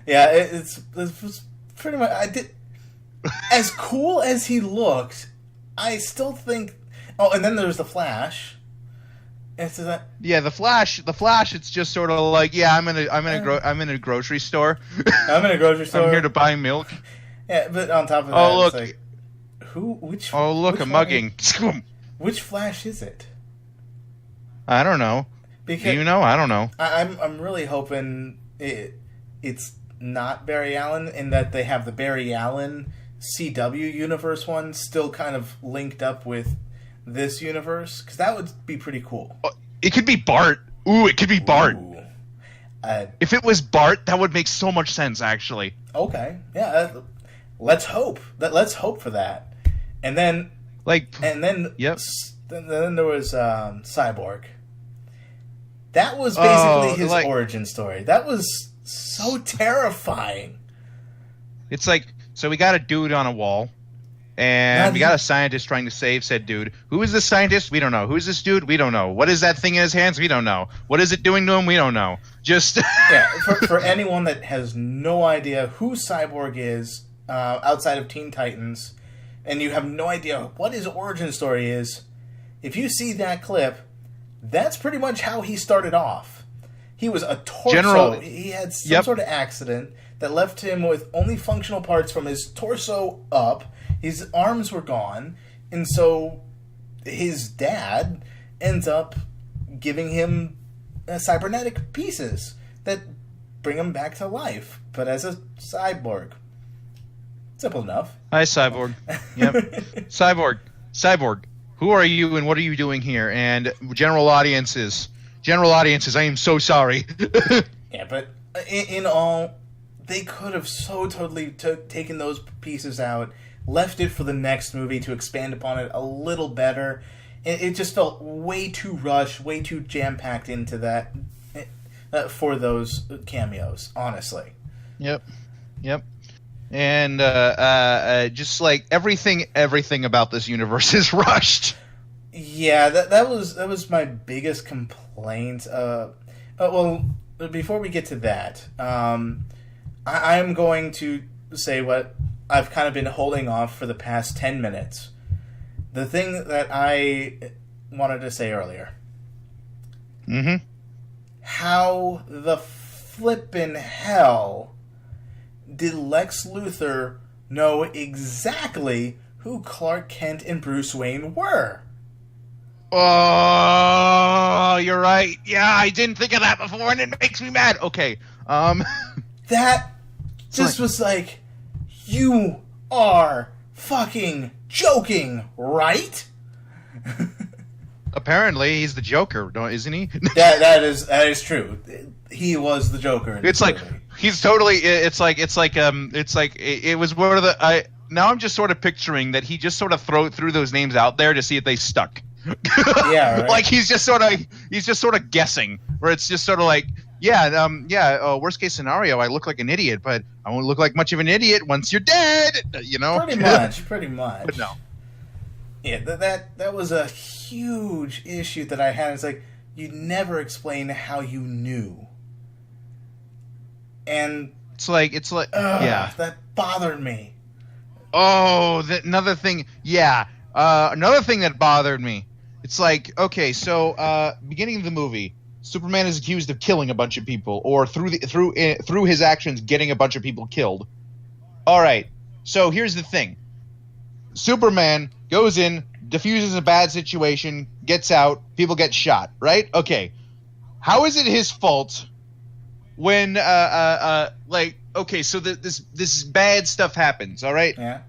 Yeah, it was pretty much. As cool as he looked, I still think. Oh, and then there's the Flash. It's that. Yeah, the Flash. It's just sort of like, yeah, I'm in a grocery store. I'm in a grocery store. I'm here to buy milk. Yeah, but on top of that, Oh, look. it's like, which? Oh, look, a mugging. Which Flash is it? I don't know. Because Do you know? I don't know. I'm really hoping it's not Barry Allen, in that they have the Barry Allen CW universe one still kind of linked up with this universe, because that would be pretty cool. It could be Bart. Ooh, it could be Bart. If it was Bart, that would make so much sense, actually. Okay, yeah. Let's hope for that. And then, yep. Then there was Cyborg. That was basically his origin story. That was so terrifying. It's like, so we got a dude on a wall, and we got a scientist trying to save said dude. Who is this scientist? We don't know. Who is this dude? We don't know. What is that thing in his hands? We don't know. What is it doing to him? We don't know. Just yeah. For anyone that has no idea who Cyborg is outside of Teen Titans, and you have no idea what his origin story is, if you see that clip, that's pretty much how he started off. He was a torso. He had some sort of accident that left him with only functional parts from his torso up. His arms were gone. And so his dad ends up giving him cybernetic pieces that bring him back to life, but as a cyborg. Simple enough. Hi, Cyborg. Yep. Cyborg. Who are you and what are you doing here? And general audiences, I am so sorry. Yeah, but in all, they could have so totally taken those pieces out, left it for the next movie to expand upon it a little better. It just felt way too rushed, way too jam-packed into that for those cameos, honestly. Yep. And just like everything about this universe is rushed. Yeah, that was my biggest complaint. Well, before we get to that, I'm going to say what I've kind of been holding off for the past 10 minutes. The thing that I wanted to say earlier. Mm-hmm. How the flippin' hell did Lex Luthor know exactly who Clark Kent and Bruce Wayne were? Oh, you're right. Yeah, I didn't think of that before, and it makes me mad. Okay, that just was like, you are fucking joking, right? Apparently, he's the Joker, isn't he? that is true. He was the Joker. It's like he's totally. It was one of the. Now I'm just sort of picturing that he just sort of threw those names out there to see if they stuck. Yeah, right. Like he's just sort of guessing, where it's just sort of like, worst case scenario, I look like an idiot, but I won't look like much of an idiot once you're dead, you know? Pretty much. But no. Yeah, that was a huge issue that I had. It's like, you never explain how you knew. And it's like yeah. That bothered me. Oh, another thing that bothered me. It's like, okay, so beginning of the movie, Superman is accused of killing a bunch of people, or through his actions getting a bunch of people killed. All right, so here's the thing: Superman goes in, diffuses a bad situation, gets out, people get shot. Right? Okay, how is it his fault when okay, so this bad stuff happens? All right, yeah,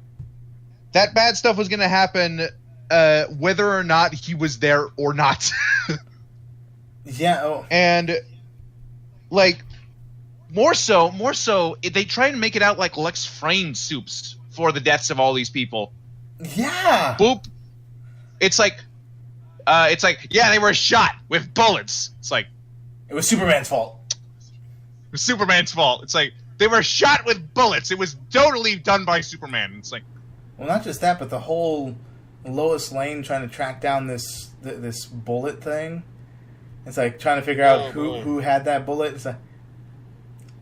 that bad stuff was gonna happen. Whether or not he was there or not. Yeah. Oh. And like more so, they try and make it out like Lex framed Supes for the deaths of all these people. Yeah. Boop. It's like, yeah, they were shot with bullets. It's like it was Superman's fault. It was Superman's fault. It's like they were shot with bullets. It was totally done by Superman. It's like, well, not just that, but the whole Lois Lane trying to track down this bullet thing. It's like trying to figure out who had that bullet. It's like,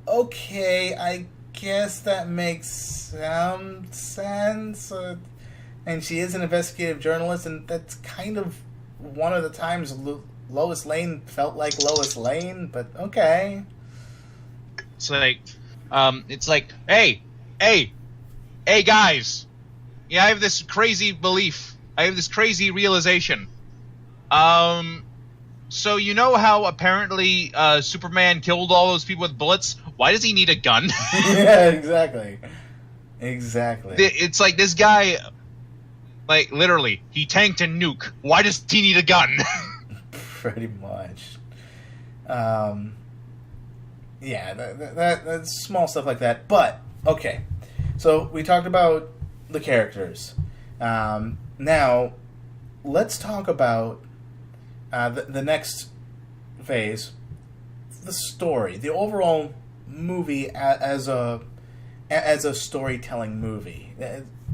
okay, I guess that makes some sense. And she is an investigative journalist, and that's kind of one of the times Lois Lane felt like Lois Lane, but okay. It's like, hey, guys. Yeah, I have this crazy belief. I have this crazy realization. So you know how apparently Superman killed all those people with bullets? Why does he need a gun? Yeah, exactly. Exactly. It's like this guy, like, literally, he tanked a nuke. Why does he need a gun? Pretty much. Yeah, that's small stuff like that. But, okay. So, we talked about the characters. Now, let's talk about the next phase, the story, the overall movie as a storytelling movie.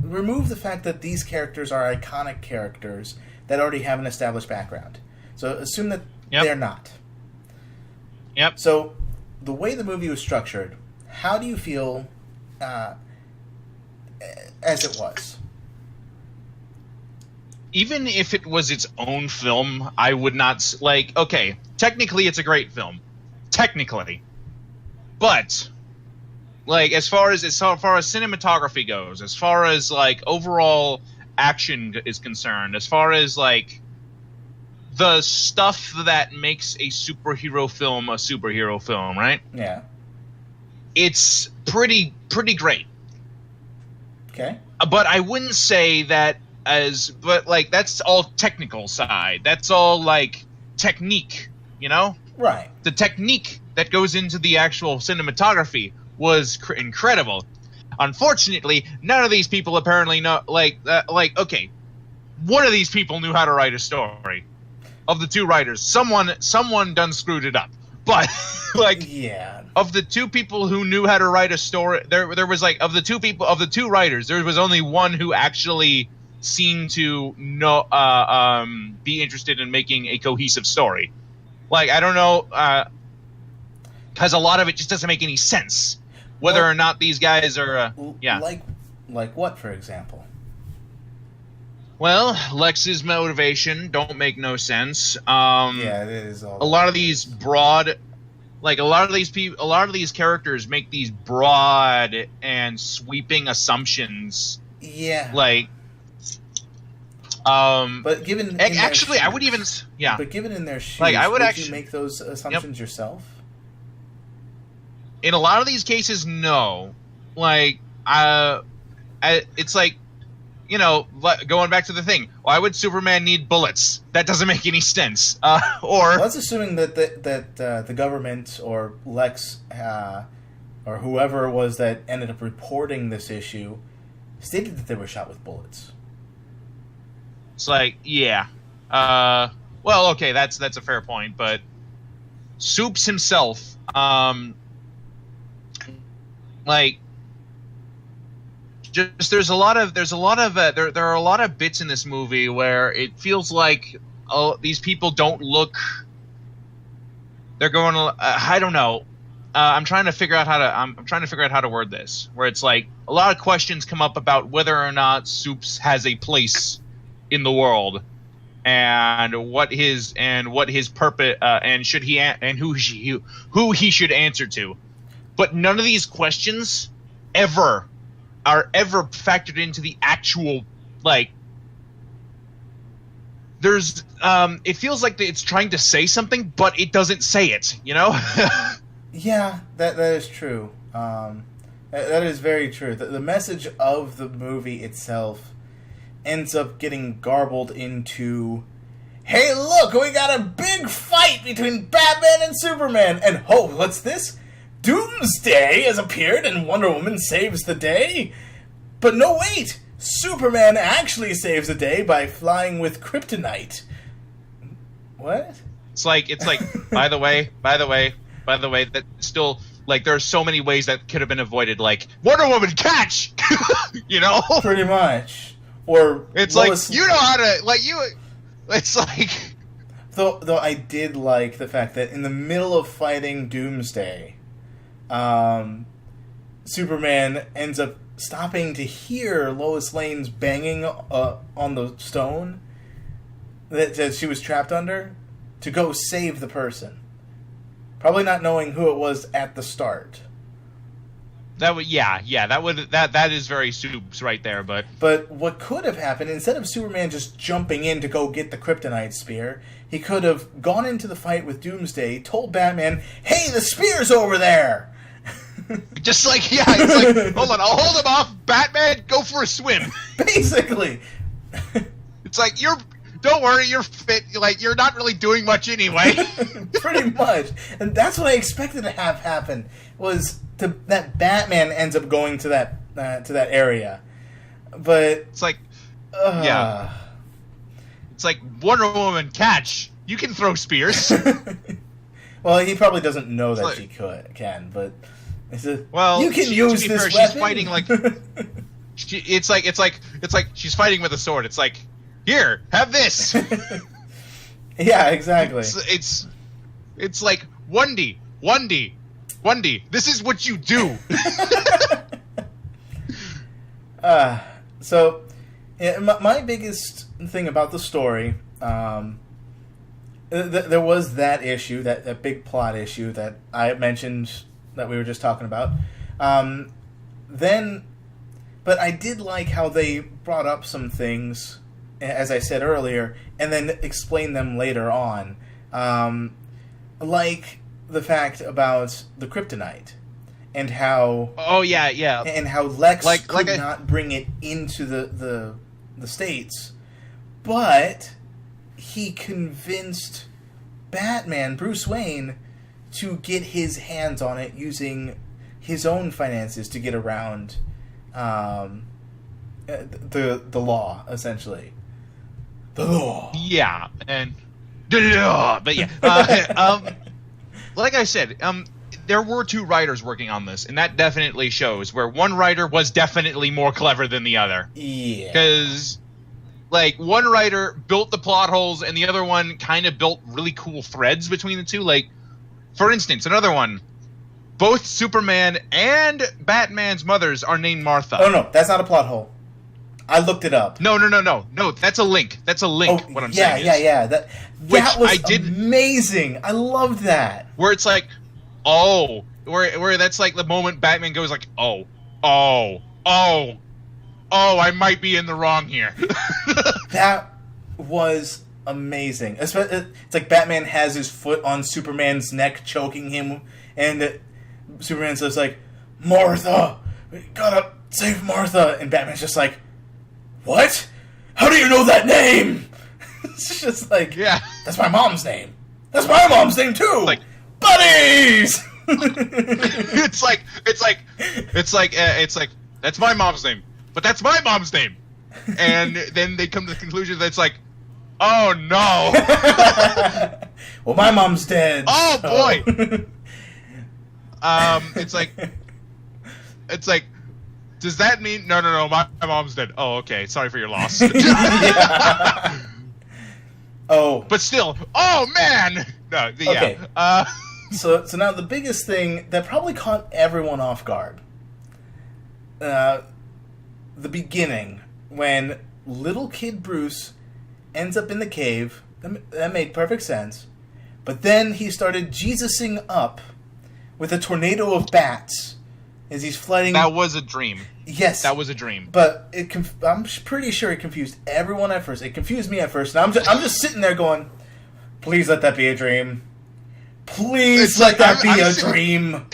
Remove the fact that these characters are iconic characters that already have an established background. So assume that they're not. Yep. So the way the movie was structured, how do you feel as it was? Even if it was its own film, I would not like. Okay, technically, it's a great film, technically, but like as far as cinematography goes, as far as like overall action is concerned, as far as like the stuff that makes a superhero film, right? Yeah. It's pretty great. Okay. But I wouldn't say that but like that's all technical side. That's all like technique, you know? Right. The technique that goes into the actual cinematography was incredible. Unfortunately, none of these people apparently know. Okay, one of these people knew how to write a story. Of the two writers, someone done screwed it up. But yeah, of the two people who knew how to write a story, there was like of the two writers, there was only one who actually seemed to know be interested in making a cohesive story. Like I don't know, because a lot of it just doesn't make any sense. Whether or not these guys are, like what, for example? Well, Lex's motivation don't make no sense. Yeah, it is all. A lot of these characters make these broad and sweeping assumptions. Yeah. Like, but given actually, I would even But given in their shoes, like I would you make those assumptions yourself? In a lot of these cases, no. Like, it's like, you know, going back to the thing. Why would Superman need bullets? That doesn't make any sense. Or let's assuming that the government or Lex or whoever it was that ended up reporting this issue stated that they were shot with bullets. It's like, yeah. Well, okay, that's a fair point, but Soups himself, like, just there are a lot of bits in this movie where it feels like these people don't look. They're going. I don't know. I'm trying to figure out how to word this. Where it's like a lot of questions come up about whether or not Soups has a place in the world, and what his purpose, and should he and who he should answer to. But none of these questions are ever factored into the actual, like, there's it feels like it's trying to say something, but it doesn't say it, you know? Yeah, that is true. That is very true. The message of the movie itself ends up getting garbled into, hey, look, we got a big fight between Batman and Superman, and oh, what's this? Doomsday has appeared and Wonder Woman saves the day? But no, wait! Superman actually saves the day by flying with kryptonite. What? It's like by the way, that still, like, there are so many ways that could have been avoided, like, Wonder Woman catch! You know? Pretty much. Or it's Lois, like, you know how to, like, it's like... Though I did like the fact that in the middle of fighting Doomsday, Superman ends up stopping to hear Lois Lane's banging on the stone that she was trapped under. to go save the person. Probably not knowing who it was at the start. That is very Supes right there, but what could have happened, instead of Superman just jumping in to go get the kryptonite spear, he could have gone into the fight with Doomsday, told Batman, "Hey, the spear's over there!" just like, it's like, hold on, I'll hold him off, Batman, go for a swim. Basically. It's like, don't worry, you're fit, like, you're not really doing much anyway. Pretty much. And that's what I expected to have happen, was that Batman ends up going to that area. But it's like, it's like, Wonder Woman, catch! You can throw spears. Well, he probably doesn't know that she can, but you can use this weapon. She's fighting like it's like she's fighting with a sword. It's like, here, have this. Yeah, exactly. It's like, Wendy, this is what you do. So, yeah, my biggest thing about the story, there was that issue, that big plot issue that I mentioned that we were just talking about. But I did like how they brought up some things, as I said earlier, and then explained them later on. Like the fact about the kryptonite. And how... Oh, yeah. And how Lex could not bring it into the States. But he convinced Batman, Bruce Wayne, to get his hands on it using his own finances to get around the law, essentially. The law. Yeah, and... But yeah. Like I said, there were two writers working on this, and that definitely shows where one writer was definitely more clever than the other. Yeah. Because, like, one writer built the plot holes, and the other one kind of built really cool threads between the two. Like, for instance, another one. Both Superman and Batman's mothers are named Martha. Oh, no, that's not a plot hole. I looked it up. No, that's a link. That's a link, what I'm saying is. Yeah. That was amazing. I loved that. Where it's like, oh, where that's like the moment Batman goes like, oh, I might be in the wrong here. That was amazing. It's like Batman has his foot on Superman's neck, choking him, and Superman says like, "Martha, we gotta save Martha," and Batman's just like, "What? How do you know that name?" It's just like, yeah, that's my mom's name. That's my mom's name too. Like, buddies. it's like that's my mom's name, but that's my mom's name, and then they come to the conclusion that it's like, oh no. Well, my mom's dead. Oh so. Boy. It's like, does that mean no? My mom's dead. Oh, okay. Sorry for your loss. Yeah. Oh, but still. Oh man. No. Yeah. Okay. So now the biggest thing that probably caught everyone off guard. The beginning when little kid Bruce ends up in the cave. That made perfect sense. But then he started Jesusing up with a tornado of bats as he's flooding. That was a dream. Yes. That was a dream. But I'm pretty sure it confused everyone at first. It confused me at first. And I'm just sitting there going, please let that be a dream. Please let that be a dream.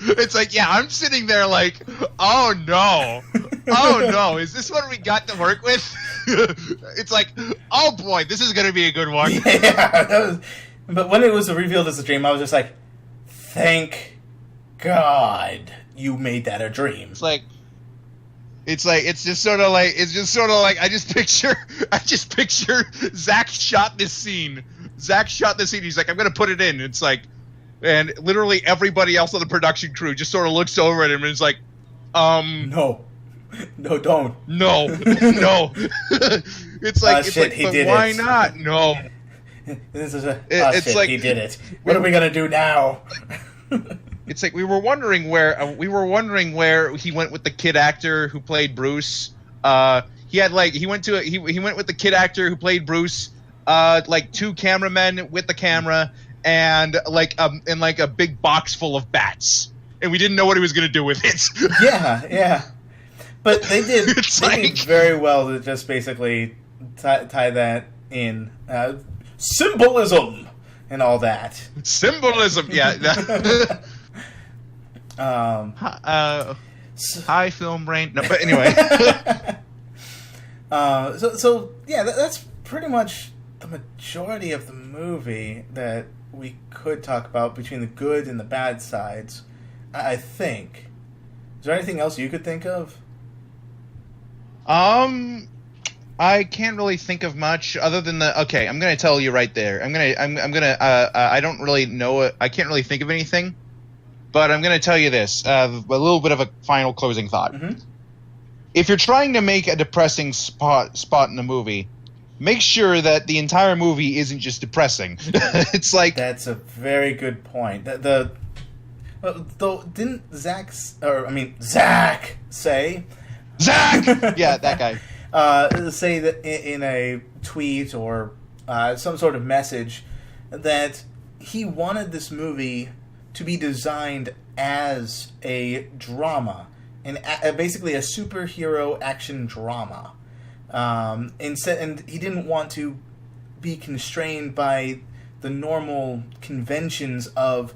It's like, yeah, I'm sitting there like, oh no. Oh no, is this what we got to work with? It's like, oh boy, this is going to be a good one. Yeah. But when it was revealed as a dream, I was just like, thank God you made that a dream. It's just sort of like I just picture Zach shot this scene. He's like, I'm gonna put it in. It's like, and literally everybody else on the production crew just sort of looks over at him and is like, no, don't. No. It's like, but why not? No. This is it's like he did it. What are we gonna do now? It's like we were wondering where he went with the kid actor who played Bruce. He went with the kid actor who played Bruce like 2 cameramen with the camera, and like a big box full of bats, and we didn't know what he was going to do with it. Yeah. But they did. They did very well to just basically tie that in symbolism and all that. Symbolism, yeah. High film brain. No, but anyway. So yeah, that's pretty much the majority of the movie that we could talk about between the good and the bad sides. I think. Is there anything else you could think of? I can't really think of much other than okay, I'm going to tell you right there. I'm going to I don't really know I can't really think of anything, but I'm going to tell you this, a little bit of a final closing thought. Mm-hmm. If you're trying to make a depressing spot in the movie, make sure that the entire movie isn't just depressing. It's like, that's a very good point. Though didn't Zach say Zach? Yeah, that guy. Say that in a tweet or some sort of message that he wanted this movie to be designed as a drama, and basically a superhero action drama. And he didn't want to be constrained by the normal conventions of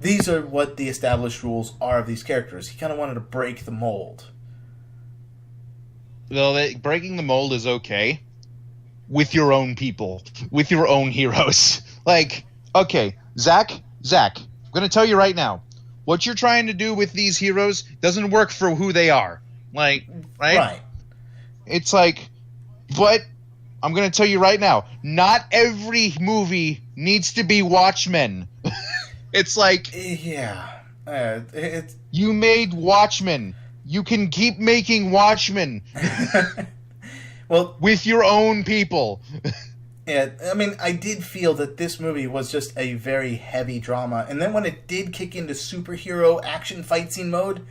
these are what the established rules are of these characters. He kind of wanted to break the mold. Well, breaking the mold is okay with your own people, with your own heroes. Like, okay, Zach, I'm going to tell you right now, what you're trying to do with these heroes doesn't work for who they are. Like, right? It's like, but I'm going to tell you right now, not every movie needs to be Watchmen. It's like, yeah, you made Watchmen. You can keep making Watchmen. Well, with your own people. Yeah, I mean, I did feel that this movie was just a very heavy drama, and then when it did kick into superhero action fight scene mode,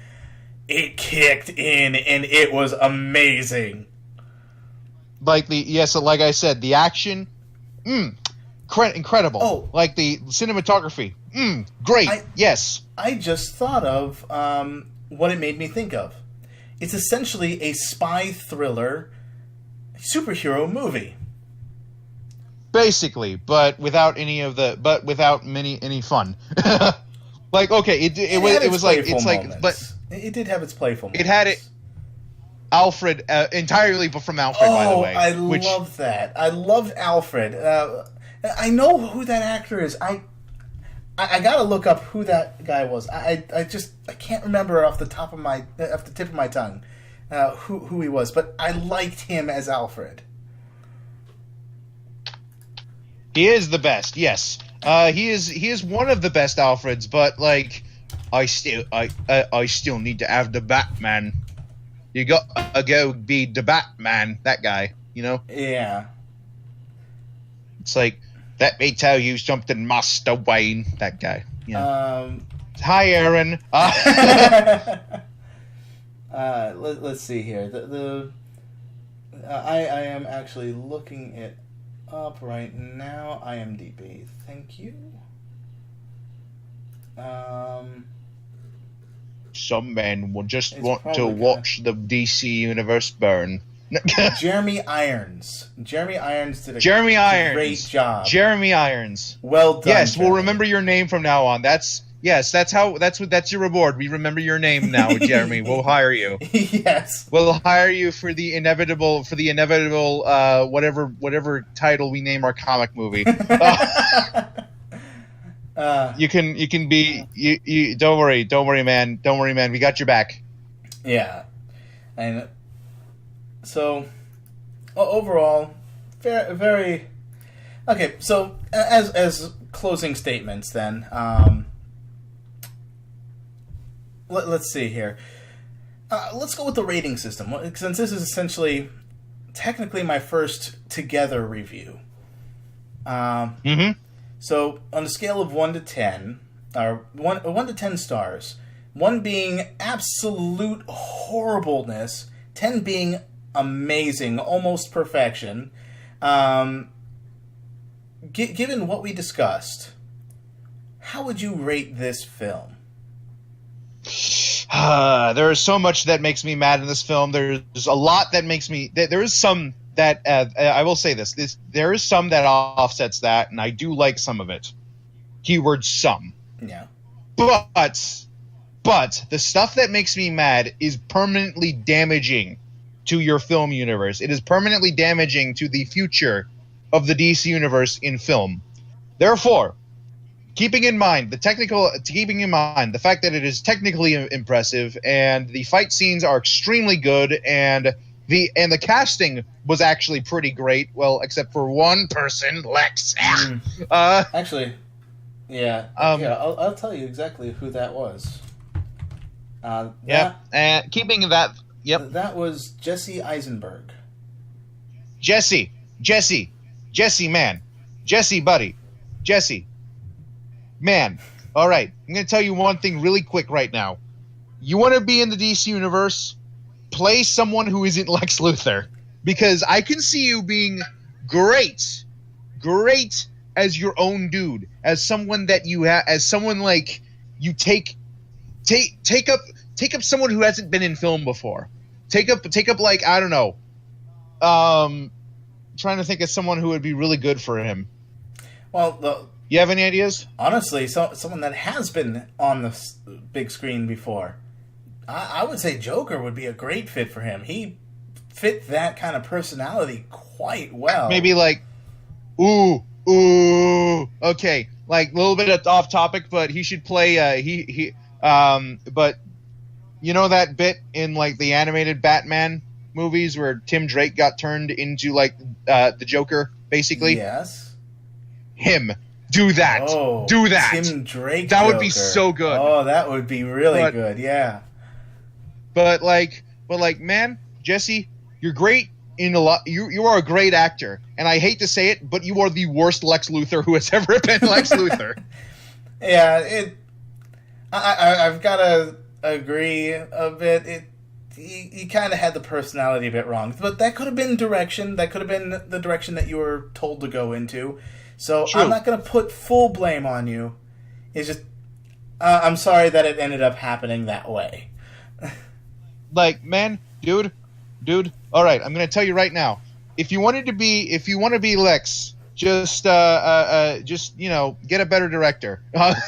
it kicked in, and it was amazing. Like like I said, the action, incredible. Oh, like the cinematography, great. Yes. I just thought of what it made me think of. It's essentially a spy thriller superhero movie. Basically, but without any fun. Like, okay, it was like, it's like, moments. But it did have its playful moments. It had it. Alfred, entirely from Alfred, by the way. Love that. I loved Alfred. I know who that actor is. I gotta look up who that guy was. I can't remember off the tip of my tongue who he was, but I liked him as Alfred. He is the best, yes. He is one of the best Alfreds, but like, I still need to have the Batman. You gotta go be the Batman, that guy, you know? Yeah. It's like, let me tell you something, Master Wayne, that guy. You know? Hi, Aaron. Let's see here. I am actually looking it up right now. IMDb. Thank you. Some men will just want to watch the DC universe burn. Jeremy Irons. Jeremy Irons did a great job. Jeremy Irons. Well done. Yes, Jeremy. We'll remember your name from now on. That's your reward. We remember your name now, Jeremy. We'll hire you. Yes. We'll hire you for the inevitable whatever title we name our comic movie. You can be you don't worry man. We got your back. Yeah. And so overall very okay, so as closing statements then, let's see here. Let's go with the rating system, since this is essentially technically my first together review. So, on a scale of 1 to 10, or 1 to 10 stars, 1 being absolute horribleness, 10 being amazing, almost perfection, given what we discussed, how would you rate this film? There is so much that makes me mad in this film. There's a lot that makes me. There is some that I will say this. There is some that offsets that, and I do like some of it. Keyword some. Yeah. But the stuff that makes me mad is permanently damaging to your film universe. It is permanently damaging to the future of the DC universe in film. Therefore, keeping in mind the fact that it is technically impressive and the fight scenes are extremely good and the casting was actually pretty great, well, except for one person, Lex. Actually, yeah. I'll tell you exactly who that was. And keeping that, yep. That was Jesse Eisenberg. Jesse, man. Jesse, buddy. Jesse. Man. All right. I'm going to tell you one thing really quick right now. You want to be in the DC universe? Play someone who isn't Lex Luthor. Because I can see you being great as your own dude. As someone that you have, as someone like you take up someone who hasn't been in film before. Take up like, I don't know. Trying to think of someone who would be really good for him. Well, you have any ideas? Honestly, someone that has been on the big screen before. I would say Joker would be a great fit for him. He fit that kind of personality quite well. Maybe like, okay, like a little bit off topic, but he should play. But you know that bit in like the animated Batman movies where Tim Drake got turned into like the Joker, basically. Yes. Him. Do that. Oh, do that. Tim Drake. That Joker. Would be so good. Oh, that would be really good. Yeah. But man, Jesse, you're great in a lot. You are a great actor, and I hate to say it, but you are the worst Lex Luthor who has ever been Lex Luthor. Yeah, I've got to agree a bit. He kind of had the personality a bit wrong, but that could have been direction. That could have been the direction that you were told to go into. So True. I'm not going to put full blame on you. It's just I'm sorry that it ended up happening that way. Like, man, dude. All right, I'm going to tell you right now. If you want to be Lex, just get a better director.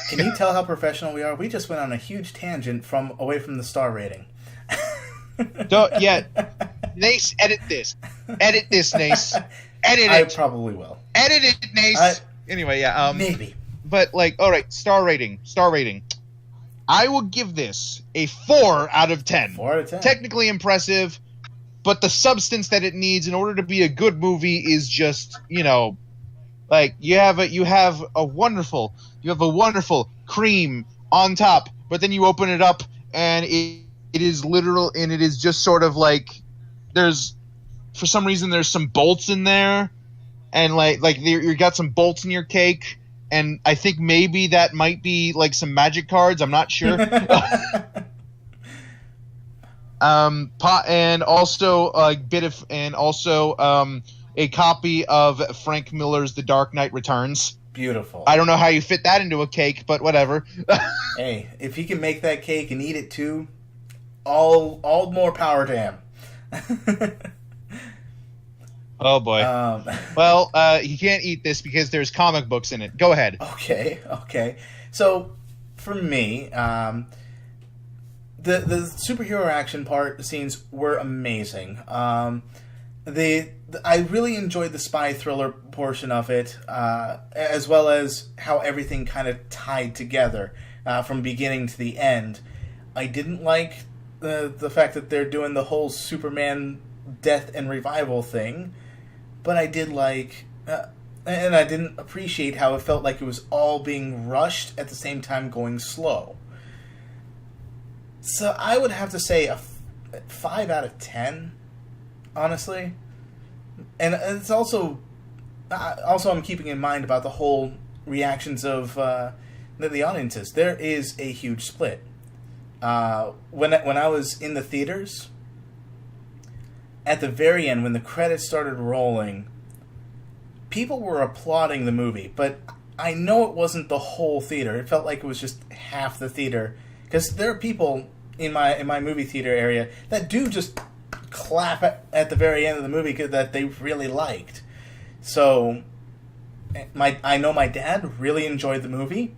Can you tell how professional we are? We just went on a huge tangent away from the star rating. Don't yet. Nase, edit this, Nase. Edit it. I probably will. Edit it, Nase. Anyway, yeah. Maybe. But like, all right, star rating. I will give this a 4 out of 10. 4 out of 10. Technically impressive, but the substance that it needs in order to be a good movie is just, like you have a wonderful cream on top, but then you open it up and it is literal, and it is just sort of like for some reason there's some bolts in there, and like you got some bolts in your cake. And I think maybe that might be like some magic cards. I'm not sure. And also a copy of Frank Miller's The Dark Knight Returns. Beautiful. I don't know how you fit that into a cake, but whatever. Hey, if he can make that cake and eat it too, all more power to him. Oh boy. Well, he can't eat this because there's comic books in it. Go ahead. Okay. So, for me, the superhero action scenes were amazing. I really enjoyed the spy thriller portion of it, as well as how everything kind of tied together from beginning to the end. I didn't like the fact that they're doing the whole Superman death and revival thing. But I did like, and I didn't appreciate how it felt like it was all being rushed at the same time going slow. So I would have to say a 5 out of 10, honestly. And it's also I'm keeping in mind about the whole reactions of the audiences. There is a huge split. When I was in the theaters, at the very end, when the credits started rolling, people were applauding the movie, but I know it wasn't the whole theater. It felt like it was just half the theater, because there are people in my movie theater area that do just clap at the very end of the movie that they really liked. So I know my dad really enjoyed the movie.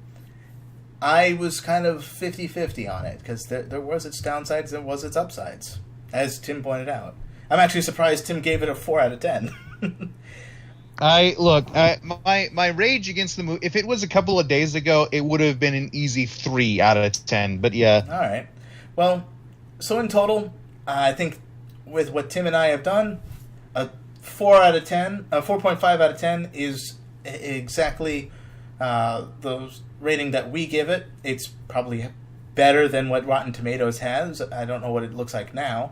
I was kind of 50-50 on it, because there was its downsides and there was its upsides, as Tim pointed out. I'm actually surprised Tim gave it a 4 out of 10. My rage against the movie, if it was a couple of days ago, it would have been an easy 3 out of 10, but yeah. All right. Well, so in total, I think with what Tim and I have done, a 4 out of 10, a 4.5 out of 10 is exactly the rating that we give it. It's probably better than what Rotten Tomatoes has. I don't know what it looks like now.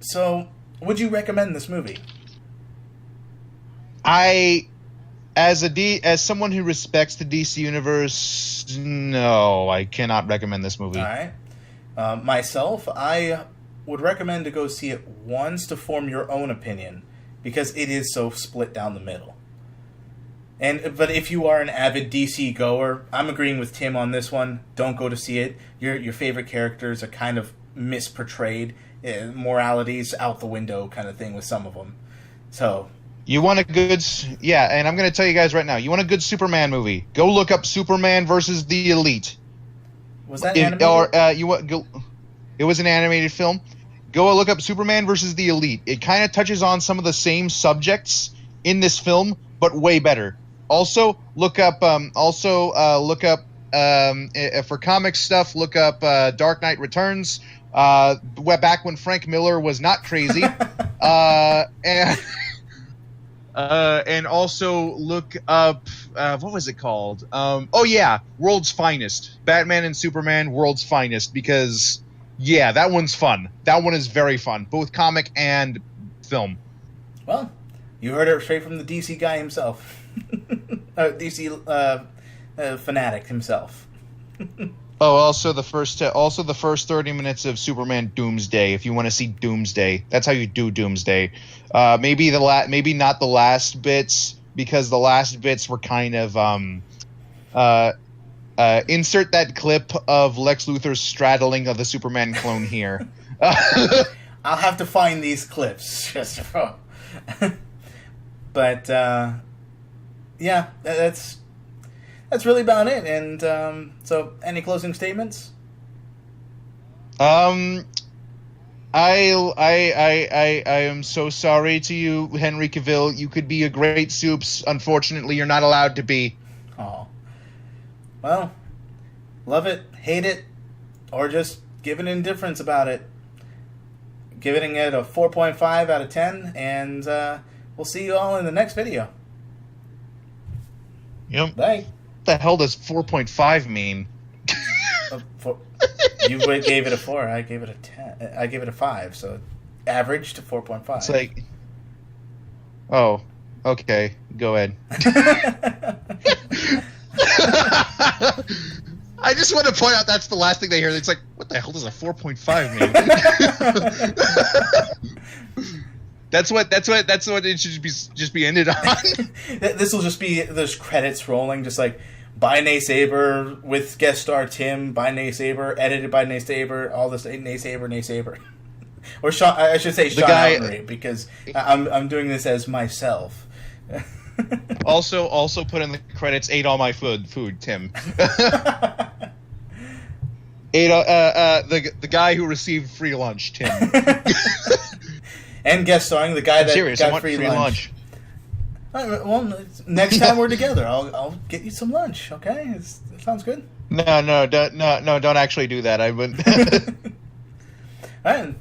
So, would you recommend this movie? As someone who respects the DC universe, no, I cannot recommend this movie. All right. Myself, I would recommend to go see it once to form your own opinion, because it is so split down the middle. But if you are an avid DC goer, I'm agreeing with Tim on this one. Don't go to see it. Your favorite characters are kind of misportrayed. Morality's out the window kind of thing with some of them. So you want a good, and I'm going to tell you guys right now, you want a good Superman movie, go look up Superman versus the Elite. Was that animated? It was an animated film. Go look up Superman versus the Elite. It kind of touches on some of the same subjects in this film, but way better. Also, look up for comic stuff. Look up Dark Knight Returns. Back when Frank Miller was not crazy, and also look up what was it called? World's Finest. Batman and Superman, World's Finest. Because that one's fun. That one is very fun, both comic and film. Well, you heard it straight from the DC guy himself. DC fanatic himself. Also the first 30 minutes of Superman Doomsday. If you want to see Doomsday, that's how you do Doomsday. Maybe not the last bits, because the last bits were kind of insert that clip of Lex Luthor's straddling of the Superman clone here. I'll have to find these clips just for. But that's really about it. And so, any closing statements? I am so sorry to you, Henry Cavill. You could be a great Supes. Unfortunately, you're not allowed to be. Oh. Well, love it, hate it, or just give an indifference about it. Giving it a 4.5 out of 10, and we'll see you all in the next video. Yep. Bye. What the hell does 4.5 mean? You gave it a 4. I gave it a 10. I gave it a 5. So average to 4.5. It's like, oh, okay. Go ahead. I just want to point out that's the last thing they hear. It's like, what the hell does a 4.5 mean? That's what it should just be ended on. This will just be those credits rolling, just like by Nase Abber with guest star Tim, by Nase Abber, edited by Nase Abber, all this Nase Abber. Or Sean, I should say Sean Outry, because I'm doing this as myself. Also put in the credits, ate all my food, Tim. Ate the guy who received free lunch, Tim. And guest starring the guy that serious, got I want free lunch. Well, next time we're together, I'll get you some lunch. Okay, that sounds good. No, don't actually do that. I would. All right,